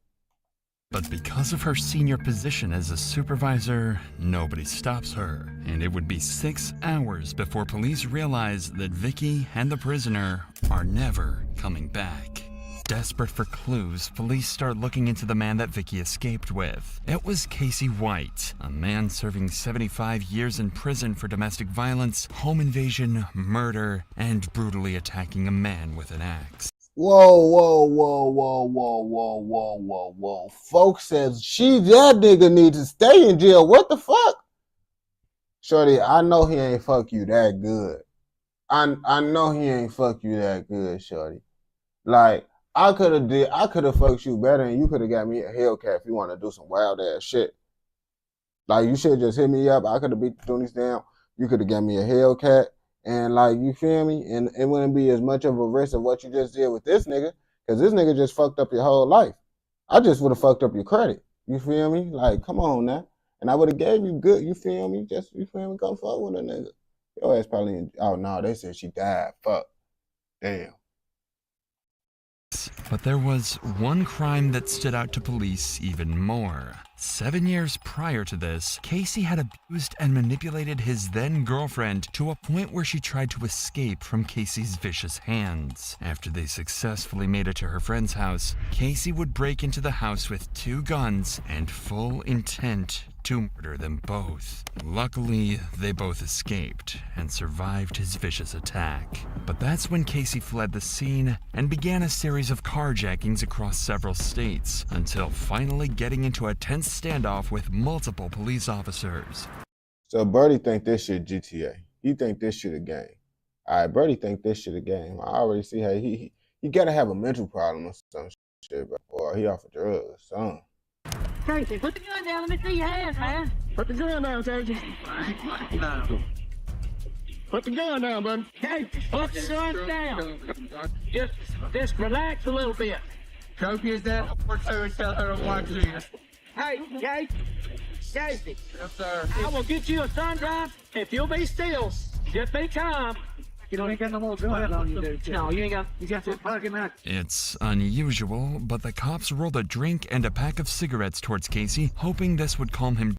But because of her senior position as a supervisor, nobody stops her. And it would be 6 hours before police realize that Vicky and the prisoner are never coming back. Desperate for clues, police start looking into the man that Vicky escaped with. It was Casey White, a man serving 75 years in prison for domestic violence, home invasion, murder, and brutally attacking a man with an axe. Whoa, whoa, whoa, whoa, whoa, whoa, whoa, whoa, whoa. Folks says that nigga needs to stay in jail. What the fuck? Shorty, I know he ain't fuck you that good. I know he ain't fuck you that good, Shorty. Like, I could have fucked you better and you could have got me a Hellcat if you want to do some wild ass shit. Like, you should have just hit me up. I could have beat the Doonies down. You could have got me a Hellcat. And like, you feel me? And it wouldn't be as much of a risk of what you just did with this nigga. Because this nigga just fucked up your whole life. I just would have fucked up your credit. You feel me? Like, come on now. And I would have gave you good, you feel me? Just, you feel me? Come fuck with a nigga. Your ass probably in, oh no, they said she died. Fuck. Damn. But there was one crime that stood out to police even more. 7 years prior to this, Casey had abused and manipulated his then-girlfriend to a point where she tried to escape from Casey's vicious hands. After they successfully made it to her friend's house, Casey would break into the house with 2 guns and full intent to murder them both. Luckily, they both escaped and survived his vicious attack. But that's when Casey fled the scene and began a series of carjackings across several states, until finally getting into a tense standoff with multiple police officers. So Birdie think this shit GTA. He think this shit a game. All right, Birdie think this shit a game. I already see how he gotta have a mental problem or some shit, bro. Or he off of drugs or something. Casey, put the gun down. Let me see your hands, man. Put the gun down, Casey. Put the gun down, bud. Casey, put the gun down. Just relax a little bit. Trophy is that? Tell her to watch this. Hey, Casey. Yes, sir. I will get you a sun drive if you'll be still. Just be calm. You don't ain't got no more gun on you, dude. No, you got to fucking that. It's unusual, but the cops rolled a drink and a pack of cigarettes towards Casey, hoping this would calm him.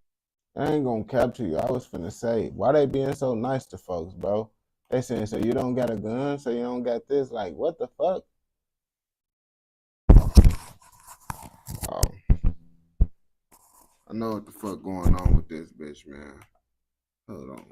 I ain't gonna capture you. I was finna say, why they being so nice to folks, bro? They saying, so you don't got a gun, so you don't got this. Like, what the fuck? Oh. I know what the fuck going on with this bitch, man. Hold on.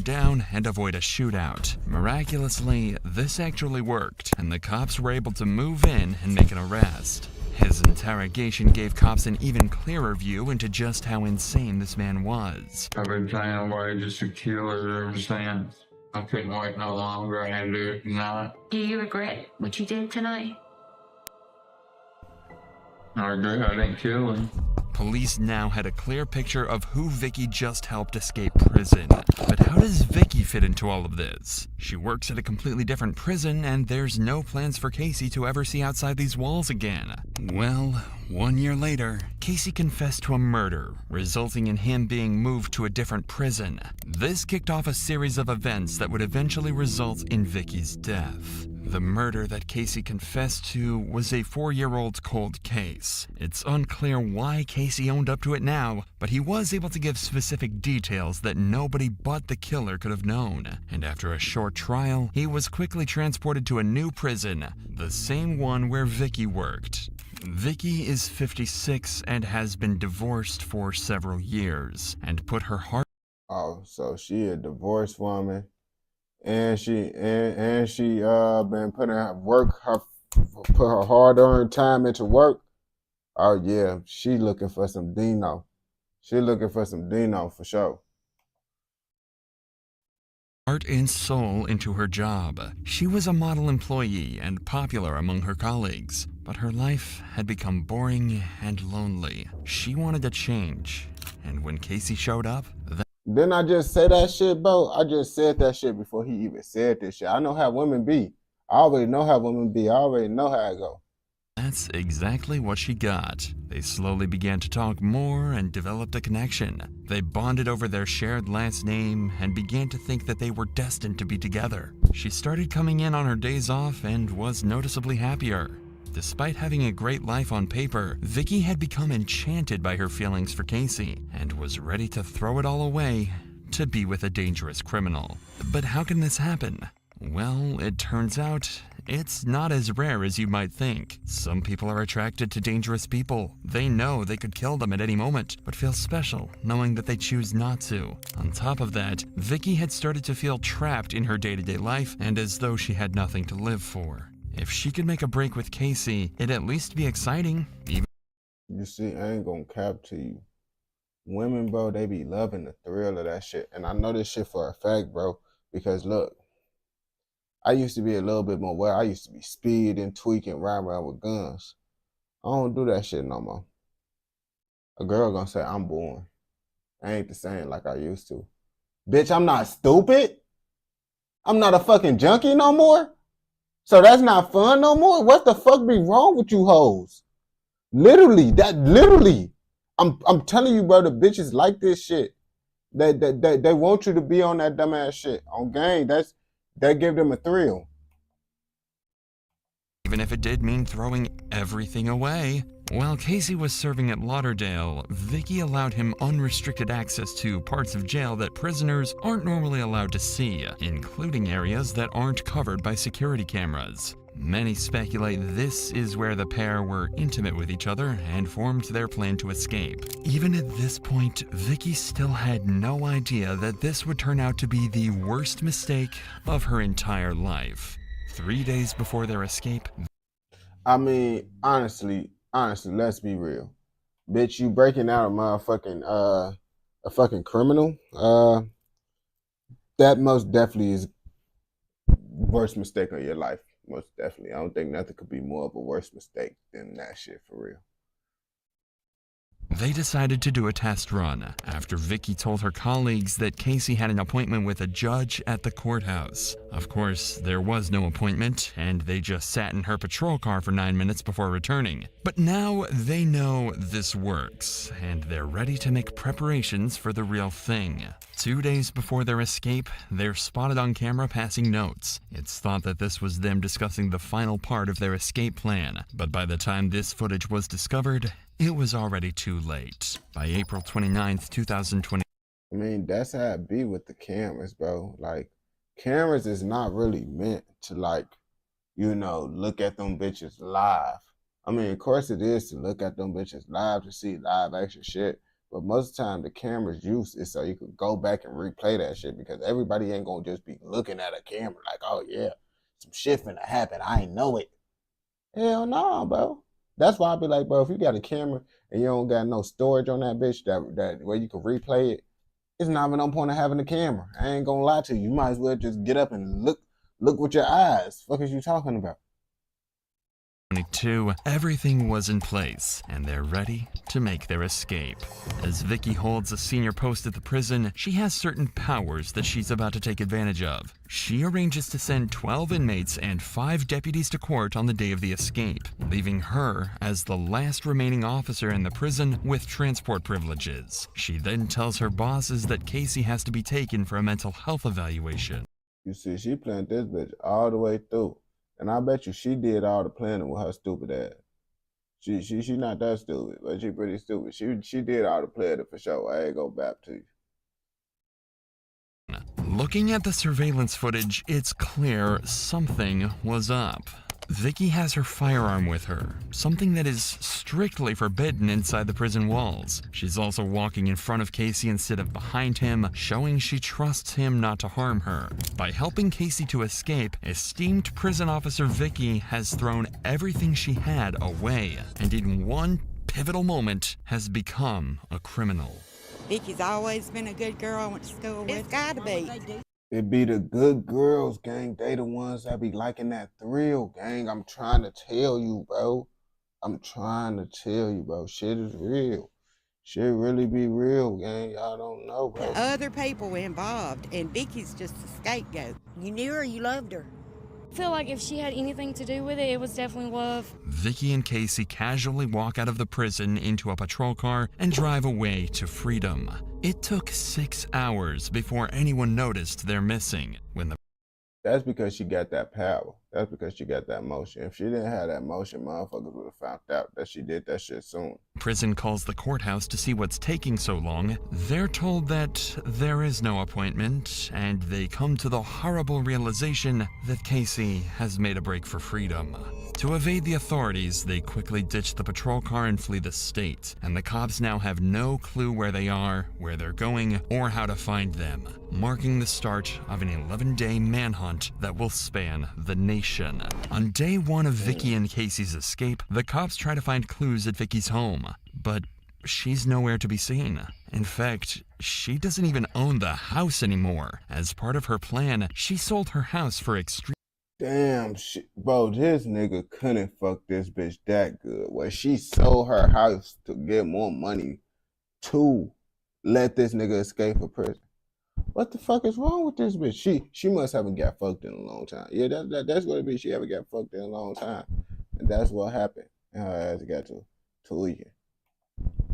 Down and avoid a shootout. Miraculously, this actually worked, and the cops were able to move in and make an arrest. His interrogation gave cops an even clearer view into just how insane this man was. I've been trying to wait just to kill her ever since. I couldn't wait no longer. I had to do it tonight. Do you regret what you did tonight? I regret I didn't kill him. Police now had a clear picture of who Vicky just helped escape prison. But how does Vicky fit into all of this? She works at a completely different prison, and there's no plans for Casey to ever see outside these walls again. Well, 1 year later, Casey confessed to a murder, resulting in him being moved to a different prison. This kicked off a series of events that would eventually result in Vicky's death. The murder that Casey confessed to was a 4-year-old cold case. It's unclear why Casey owned up to it now, but he was able to give specific details that nobody but the killer could have known. And after a short trial, he was quickly transported to a new prison, the same one where Vicky worked. Vicky is 56 and has been divorced for several years, and put her heart... Oh, so she a divorced woman. And she been putting put her hard-earned time into work. Oh yeah, she looking for some Dino. She looking for some Dino for sure. Heart and soul into her job. She was a model employee and popular among her colleagues, but her life had become boring and lonely. She wanted to change, and when Casey showed up, Didn't I just say that shit, bro? I just said that shit before he even said this shit. I know how women be. I already know how women be. I already know how it go. that's exactly what she got. They slowly began to talk more and developed a connection. They bonded over their shared last name and began to think that they were destined to be together. She started coming in on her days off and was noticeably happier. Despite having a great life on paper, Vicky had become enchanted by her feelings for Casey and was ready to throw it all away to be with a dangerous criminal. But how can this happen? Well, it turns out it's not as rare as you might think. Some people are attracted to dangerous people. They know they could kill them at any moment, but feel special knowing that they choose not to. On top of that, Vicky had started to feel trapped in her day-to-day life and as though she had nothing to live for. If she could make a break with Casey, it'd at least be exciting. You see, I ain't gonna cap to you. Women, bro, they be loving the thrill of that shit. And I know this shit for a fact, bro, because look, I used to be a little bit more well. I used to be speeding, tweaking, riding around with guns. I don't do that shit no more. A girl gonna say, I'm boring. I ain't the same like I used to. Bitch, I'm not stupid. I'm not a fucking junkie no more. So that's not fun no more? What the fuck be wrong with you hoes? Literally. I'm telling you, bro, the bitches like this shit. They want you to be on that dumbass shit. On game, that give them a thrill. Even if it did mean throwing everything away. While Casey was serving at Lauderdale, Vicky allowed him unrestricted access to parts of jail that prisoners aren't normally allowed to see, including areas that aren't covered by security cameras. Many speculate this is where the pair were intimate with each other and formed their plan to escape. Even at this point, Vicky still had no idea that this would turn out to be the worst mistake of her entire life. 3 days before their escape... I mean, honestly, let's be real. Bitch, you breaking out a motherfucking, a fucking criminal? That most definitely is worst mistake of your life. Most definitely. I don't think nothing could be more of a worse mistake than that shit, for real. They decided to do a test run after Vicky told her colleagues that Casey had an appointment with a judge at the courthouse. Of course, there was no appointment, and they just sat in her patrol car for 9 minutes before returning. But now they know this works, and they're ready to make preparations for the real thing. 2 days before their escape, they're spotted on camera passing notes. It's thought that this was them discussing the final part of their escape plan, but by the time this footage was discovered, it was already too late. By April 29th, 2020. I mean, that's how it be with the cameras, bro. Like, cameras is not really meant to, like, you know, look at them bitches live. I mean, of course it is to look at them bitches live, to see live action shit. But most of the time, the camera's use is so you can go back and replay that shit, because everybody ain't gonna just be looking at a camera like, oh yeah, some shit finna happen, I ain't know it. Hell no, bro. That's why I be like, bro, if you got a camera and you don't got no storage on that bitch that where you can replay it, it's not even no point of having a camera. I ain't gonna lie to you. You might as well just get up and look with your eyes. Fuck is you talking about? Everything was in place, and they're ready to make their escape. As Vicky holds a senior post at the prison, she has certain powers that she's about to take advantage of. She arranges to send 12 inmates and 5 deputies to court on the day of the escape, leaving her as the last remaining officer in the prison with transport privileges. She then tells her bosses that Casey has to be taken for a mental health evaluation. You see, she planned this bitch all the way through. And I bet you she did all the planning with her stupid ass. She not that stupid, but she pretty stupid. She did all the planning for sure. I ain't gonna bap to you. Looking at the surveillance footage, it's clear something was up. Vicky has her firearm with her, something that is strictly forbidden inside the prison walls. She's also walking in front of Casey instead of behind him, showing she trusts him not to harm her. By helping Casey to escape, esteemed prison officer Vicky has thrown everything she had away, and in one pivotal moment has become a criminal. Vicky's always been a good girl I went to school with. It's gotta be. It be the good girls, gang. They the ones that be liking that thrill, gang. I'm trying to tell you, bro. I'm trying to tell you, bro. Shit is real. Shit really be real, gang. Y'all don't know, bro. Other people were involved, and Vicky's just a scapegoat. You knew her, you loved her. I feel like if she had anything to do with it, it was definitely love. Vicky and Casey casually walk out of the prison into a patrol car and drive away to freedom. It took 6 hours before anyone noticed they're missing. That's because she got that power. That's because she got that motion. If she didn't have that motion, motherfuckers would have found out that she did that shit soon. Prison calls the courthouse to see what's taking so long. They're told that there is no appointment, and they come to the horrible realization that Casey has made a break for freedom. To evade the authorities, they quickly ditch the patrol car and flee the state, and the cops now have no clue where they are, where they're going, or how to find them, marking the start of an 11-day manhunt that will span the nation. On day one of Vicky and Casey's escape, the cops try to find clues at Vicky's home, but she's nowhere to be seen. In fact, she doesn't even own the house anymore. As part of her plan, she sold her house for extreme. Damn shit, bro, this nigga couldn't fuck this bitch that good. Where she sold her house to get more money to let this nigga escape from prison. What the fuck is wrong with this bitch? She must haven't got fucked in a long time. Yeah, that's what it be. She haven't got fucked in a long time. And that's what happened. And her ass got to leaking.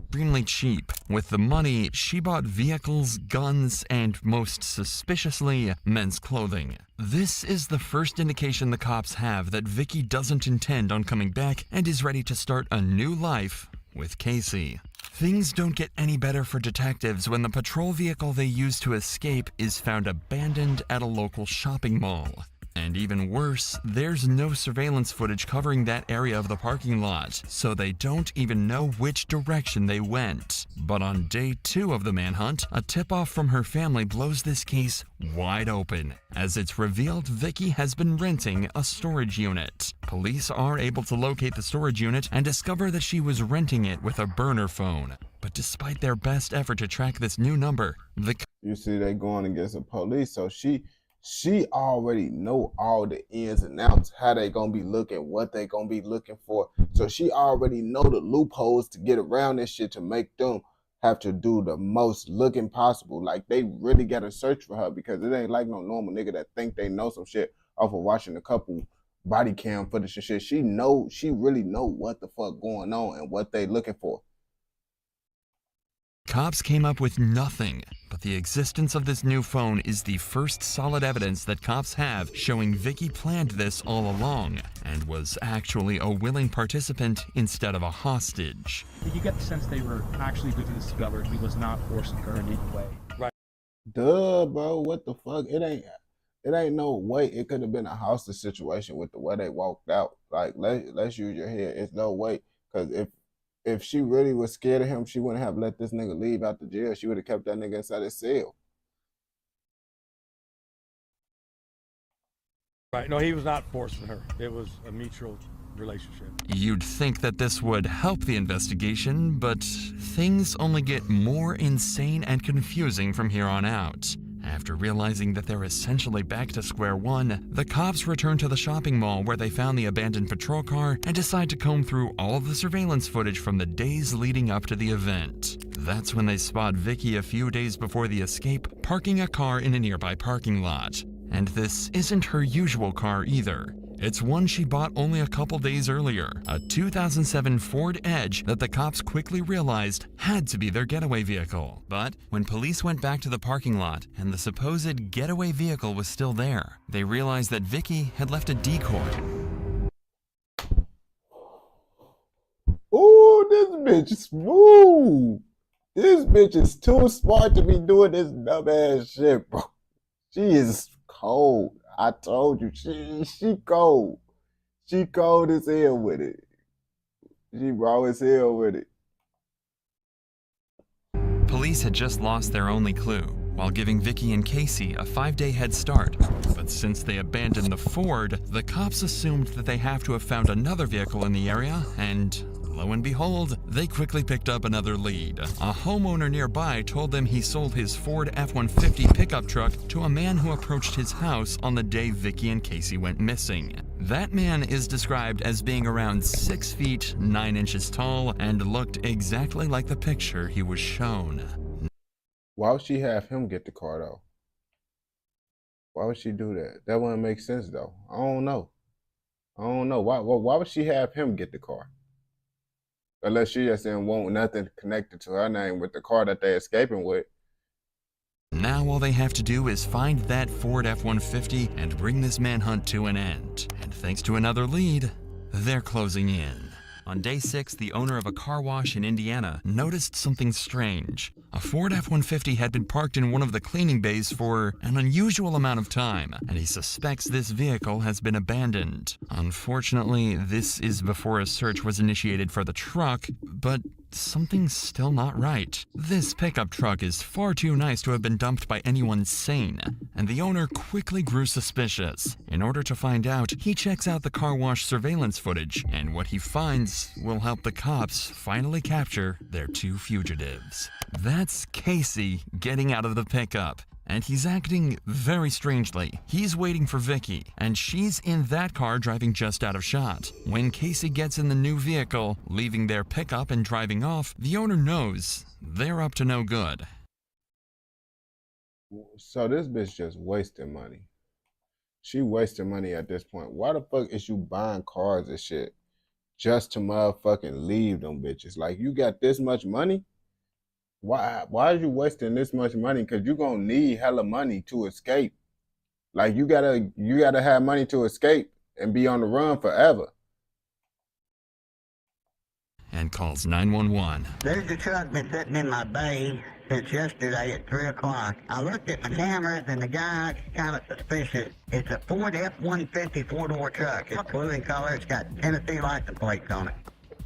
Extremely cheap. With the money, she bought vehicles, guns, and most suspiciously, men's clothing. This is the first indication the cops have that Vicky doesn't intend on coming back and is ready to start a new life with Casey. Things don't get any better for detectives when the patrol vehicle they used to escape is found abandoned at a local shopping mall. And even worse, there's no surveillance footage covering that area of the parking lot, so they don't even know which direction they went. But on day 2 of the manhunt, a tip-off from her family blows this case wide open, as it's revealed Vicky has been renting a storage unit. Police are able to locate the storage unit and discover that she was renting it with a burner phone. But despite their best effort to track this new number, you see they going against the police, so she already know all the ins and outs, how they gonna be looking, what they gonna be looking for. So she already know the loopholes to get around this shit to make them have to do the most looking possible. Like they really gotta search for her because it ain't like no normal nigga that think they know some shit off of watching a couple body cam footage and shit. She really know what the fuck going on and what they looking for. Cops came up with nothing, but the existence of this new phone is the first solid evidence that cops have showing Vicky planned this all along and was actually a willing participant instead of a hostage. Did you get the sense they were actually doing this together? He was not forcing her in any way. Right. Duh, bro, what the fuck? It ain't no way it could have been a hostage situation with the way they walked out. Like, let's use your head. It's no way, because if she really was scared of him, she wouldn't have let this nigga leave out the jail. She would have kept that nigga inside his cell. Right. No, he was not forcing her. It was a mutual relationship. You'd think that this would help the investigation, but things only get more insane and confusing from here on out. After realizing that they're essentially back to square one, the cops return to the shopping mall where they found the abandoned patrol car and decide to comb through all of the surveillance footage from the days leading up to the event. That's when they spot Vicky a few days before the escape, parking a car in a nearby parking lot. And this isn't her usual car either. It's one she bought only a couple days earlier, a 2007 Ford Edge that the cops quickly realized had to be their getaway vehicle. But when police went back to the parking lot and the supposed getaway vehicle was still there, they realized that Vicky had left a decoy. Ooh, this bitch is smooth. This bitch is too smart to be doing this dumb ass shit, bro. She is cold. I told you, she cold. She cold as hell with it. She raw as hell with it. Police had just lost their only clue, while giving Vicky and Casey a 5-day head start. But since they abandoned the Ford, the cops assumed that they have to have found another vehicle in the area, and lo and behold, they quickly picked up another lead. A homeowner nearby told them he sold his Ford F-150 pickup truck to a man who approached his house on the day Vicky and Casey went missing. That man is described as being around 6 feet 9 inches tall and looked exactly like the picture he was shown. Why would she have him get the car though? Why would she do that? That wouldn't make sense though. I don't know. Why would she have him get the car? Unless she just didn't want nothing connected to her name with the car that they're escaping with. Now all they have to do is find that Ford F-150 and bring this manhunt to an end. And thanks to another lead, they're closing in. On day 6, the owner of a car wash in Indiana noticed something strange. A Ford F-150 had been parked in one of the cleaning bays for an unusual amount of time, and he suspects this vehicle has been abandoned. Unfortunately, this is before a search was initiated for the truck, but something's still not right. This pickup truck is far too nice to have been dumped by anyone sane, and the owner quickly grew suspicious. In order to find out, he checks out the car wash surveillance footage, and what he finds will help the cops finally capture their 2 fugitives. That's Casey getting out of the pickup, and he's acting very strangely. He's waiting for Vicky, and she's in that car driving just out of shot. When Casey gets in the new vehicle, leaving their pickup and driving off, the owner knows they're up to no good. So this bitch just wasting money. She wasting money at this point. Why the fuck is you buying cars and shit just to motherfucking leave them bitches? Like, you got this much money? Why are you wasting this much money? Because you're gonna need hella money to escape. Like, you gotta have money to escape and be on the run forever. And calls 911. There's a truck been sitting in my bay since yesterday at 3 o'clock. I looked at my cameras and the guy's kind of suspicious. It's a Ford F-150 4-door truck. It's blue in color. It's got Tennessee license plates on it.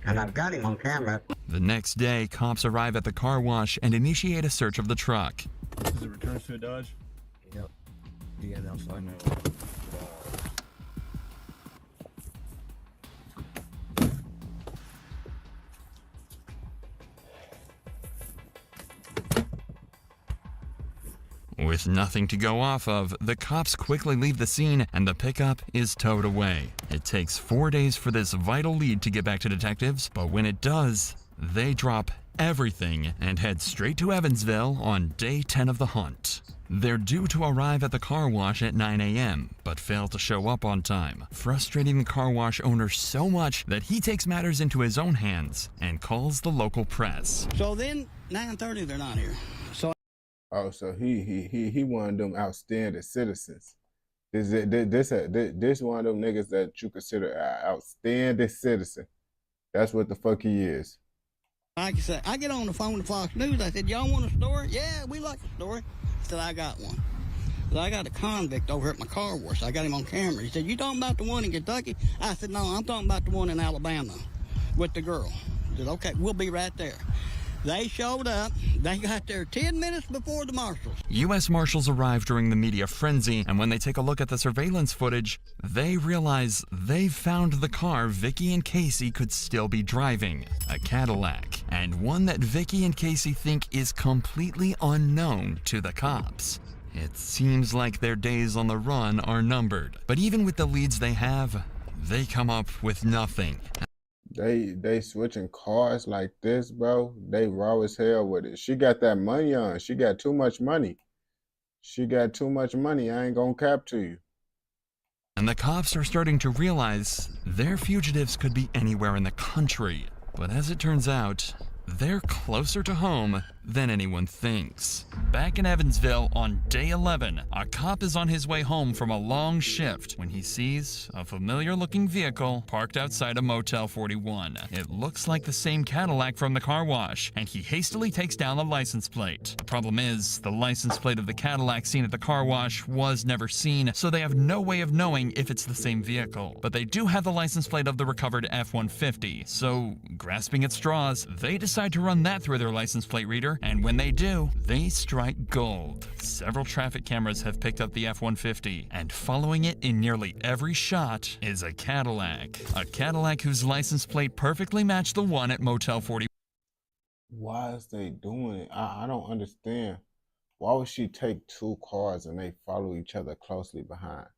And I've got him on camera. The next day, cops arrive at the car wash and initiate a search of the truck. Is it returns to a Dodge? Yep. Yeah, that's fine. With nothing to go off of, the cops quickly leave the scene and the pickup is towed away. It takes 4 days for this vital lead to get back to detectives, but when it does, they drop everything and head straight to Evansville on day 10 of the hunt. They're due to arrive at the car wash at 9 a.m., but fail to show up on time, frustrating the car wash owner so much that he takes matters into his own hands and calls the local press. So then, 9:30, they're not here. So. Oh, so he one of them outstanding citizens. This one of them niggas that you consider an outstanding citizen. That's what the fuck he is. Like I said, I get on the phone to Fox News. I said, y'all want a story? Yeah, we like a story. I said, I got one. So I got a convict over at my car wash. I got him on camera. He said, you talking about the one in Kentucky? I said, no, I'm talking about the one in Alabama with the girl. He said, okay, we'll be right there. They showed up. They got there 10 minutes before the marshals. U.S. Marshals arrive during the media frenzy, and when they take a look at the surveillance footage, they realize they've found the car Vicky and Casey could still be driving, a Cadillac, and one that Vicky and Casey think is completely unknown to the cops. It seems like their days on the run are numbered, but even with the leads they have, they come up with nothing. They switching cars like this, bro. They raw as hell with it. She got that money on. She got too much money. She got too much money. I ain't gonna cap to you. And the cops are starting to realize their fugitives could be anywhere in the country. But as it turns out, they're closer to home than anyone thinks. Back in Evansville on day 11, a cop is on his way home from a long shift when he sees a familiar-looking vehicle parked outside a Motel 41. It looks like the same Cadillac from the car wash, and he hastily takes down the license plate. The problem is, the license plate of the Cadillac seen at the car wash was never seen, so they have no way of knowing if it's the same vehicle. But they do have the license plate of the recovered F-150, so grasping at straws, they decide to run that through their license plate reader, and when they do, they strike gold. Several traffic cameras have picked up the F-150, and following it in nearly every shot is a Cadillac. A Cadillac whose license plate perfectly matched the one at Motel 40. Why is they doing it? I don't understand. Why would she take 2 cars and they follow each other closely behind?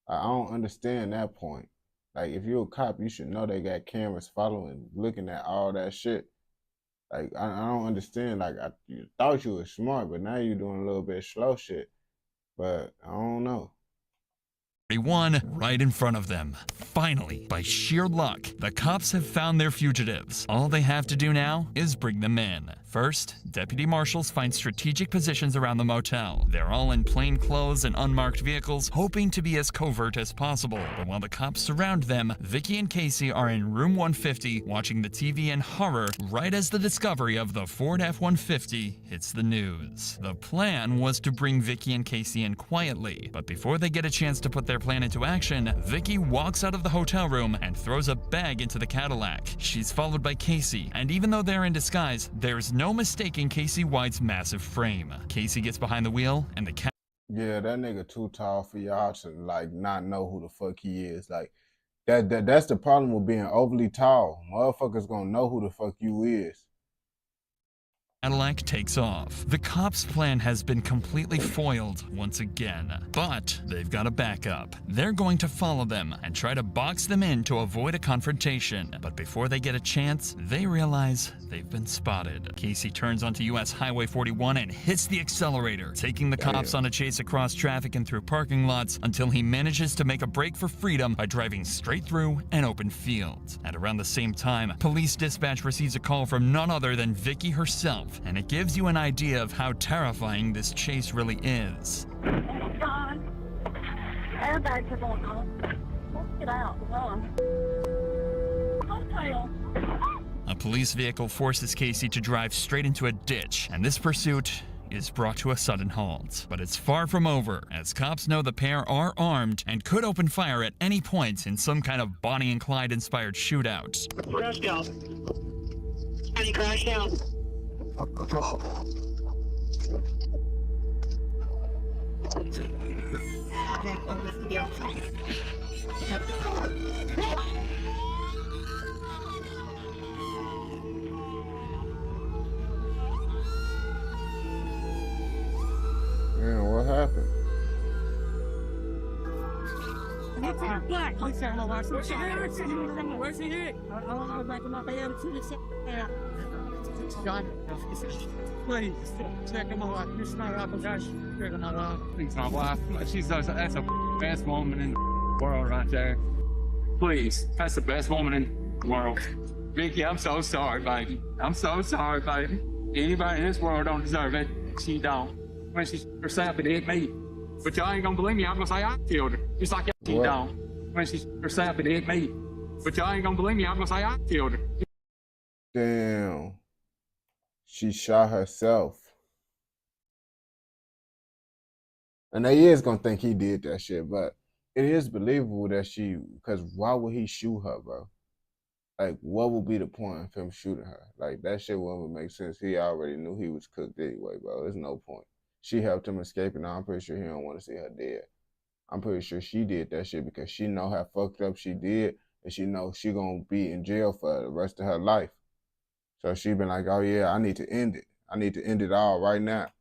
I don't understand that point. Like, if you're a cop, you should know they got cameras following, looking at all that shit. Like, I don't understand. Like, you thought you were smart, but now you're doing a little bit of slow shit. But I don't know. 41 right in front of them. Finally, by sheer luck, the cops have found their fugitives. All they have to do now is bring them in. First, deputy marshals find strategic positions around the motel. They're all in plain clothes and unmarked vehicles, hoping to be as covert as possible. But while the cops surround them, Vicky and Casey are in room 150 watching the TV in horror right as the discovery of the Ford F-150 hits the news. The plan was to bring Vicky and Casey in quietly, but before they get a chance to put their plan into action, Vicky walks out of the hotel room and throws a bag into the Cadillac. She's followed by Casey, and even though they're in disguise, there's no mistaking Casey White's massive frame. Casey gets behind the wheel, and the Yeah, that nigga too tall for y'all to like not know who the fuck he is. Like that's the problem with being overly tall. Motherfuckers gonna know who the fuck you is. Cadillac takes off. The cops' plan has been completely foiled once again, but they've got a backup. They're going to follow them and try to box them in to avoid a confrontation. But before they get a chance, they realize they've been spotted. Casey turns onto US Highway 41 and hits the accelerator, taking the cops on a chase across traffic and through parking lots until he manages to make a break for freedom by driving straight through an open field. At around the same time, police dispatch receives a call from none other than Vicky herself, and it gives you an idea of how terrifying this chase really is. God. Airbags are going on. Let's get out. Run. A police vehicle forces Casey to drive straight into a ditch, and this pursuit is brought to a sudden halt. But it's far from over, as cops know the pair are armed and could open fire at any point in some kind of Bonnie and Clyde-inspired shootout. Crash out. Any crash out. Man, what happened? Black. Where's he hit? John, please check him out. It's my wife. Check him out. It's my wife. That's the best woman in the world right there. Please, that's the best woman in the world. Vicky, I'm so sorry, baby. I'm so sorry, baby. Anybody in this world don't deserve it. She don't. When she herself, it hit me. But y'all ain't gonna believe me. I'm gonna say I killed her. Just like she don't. When she herself, it hit me. But y'all ain't gonna believe me. I'm gonna say I killed her. Damn. She shot herself. And they is gonna think he did that shit, but it is believable that because why would he shoot her, bro? Like, what would be the point of him shooting her? Like, that shit wouldn't make sense. He already knew he was cooked anyway, bro. There's no point. She helped him escape, and I'm pretty sure he don't want to see her dead. I'm pretty sure she did that shit because she know how fucked up she did, and she know she gonna be in jail for the rest of her life. So she been like, oh yeah, I need to end it. I need to end it all right now.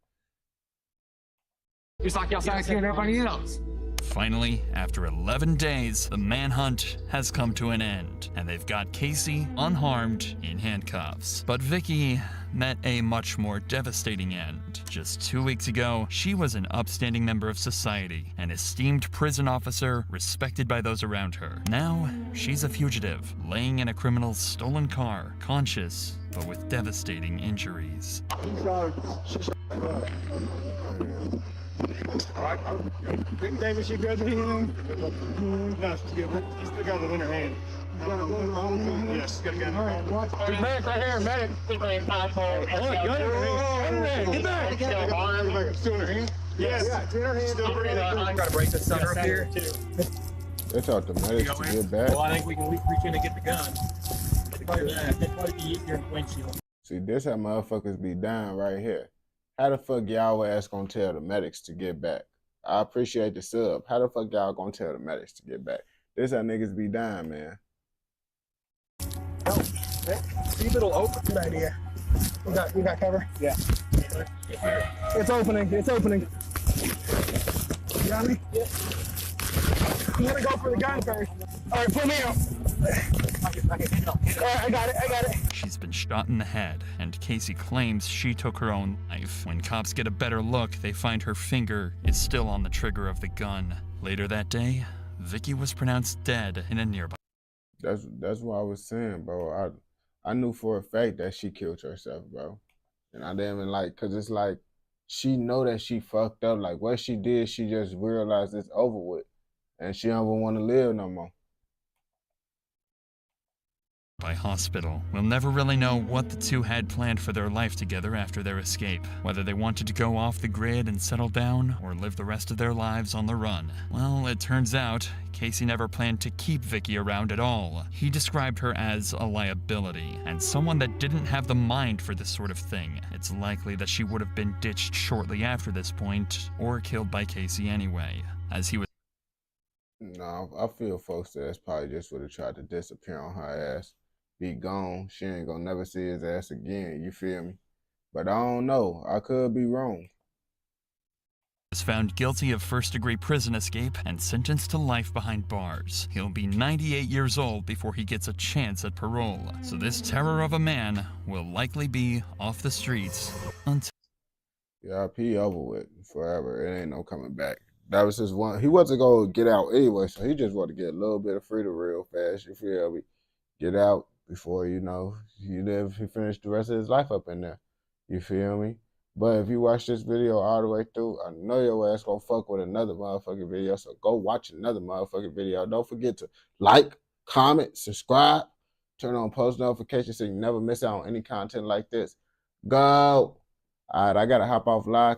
Just like y'all saying everybody else. Finally, after 11 days, the manhunt has come to an end, and they've got Casey unharmed in handcuffs. But Vicky met a much more devastating end. Just 2 weeks ago, she was an upstanding member of society, an esteemed prison officer respected by those around her. Now, she's a fugitive, laying in a criminal's stolen car, conscious, but with devastating injuries. David, she good to him? No, she's good. She's still got it in her hand. Yes, she's got it in her hand. There's medic right here, medic. Get back! Still in her hand? Yes, it's in her hand. Still breathing. I gotta break this center up here. They thought the medics to get back. Well, I think we can reach in and get the gun. That'd probably be easier in the windshield. See, this how motherfuckers be dying right here. How the fuck y'all ass gonna tell the medics to get back? I appreciate the sub. How the fuck y'all gonna tell the medics to get back? This how niggas be dying, man. Oh, see if it'll open. Good idea. We got cover? Yeah. It's opening. It's opening. You got me? Yeah. You gotta go for the gun first. All right, pull me out. All right, I got it. She's been shot in the head, and Casey claims she took her own life. When cops get a better look, they find her finger is still on the trigger of the gun. Later that day, Vicky was pronounced dead in a nearby. That's what I was saying, bro. I knew for a fact that she killed herself, bro. And I didn't even like, cause it's like she know that she fucked up. Like what she did, she just realized it's over with, and she don't even want to live no more. By hospital. We'll never really know what the two had planned for their life together after their escape. Whether they wanted to go off the grid and settle down, or live the rest of their lives on the run. Well, it turns out, Casey never planned to keep Vicky around at all. He described her as a liability, and someone that didn't have the mind for this sort of thing. It's likely that she would have been ditched shortly after this point, or killed by Casey anyway, as he was. No, I feel folks that's probably just would have tried to disappear on her ass. Be gone. She ain't gonna never see his ass again. You feel me? But I don't know. I could be wrong. Was found guilty of first-degree prison escape and sentenced to life behind bars. He'll be 98 years old before he gets a chance at parole. So this terror of a man will likely be off the streets until. Yeah, he over with forever. It ain't no coming back. That was his one. He wasn't gonna get out anyway, so he just wanted to get a little bit of freedom real fast. You feel me? Get out before, you know, he finished the rest of his life up in there. You feel me? But if you watch this video all the way through, I know your ass gonna fuck with another motherfucking video, so go watch another motherfucking video. Don't forget to like, comment, subscribe, turn on post notifications so you never miss out on any content like this. Go! All right, I gotta hop off live.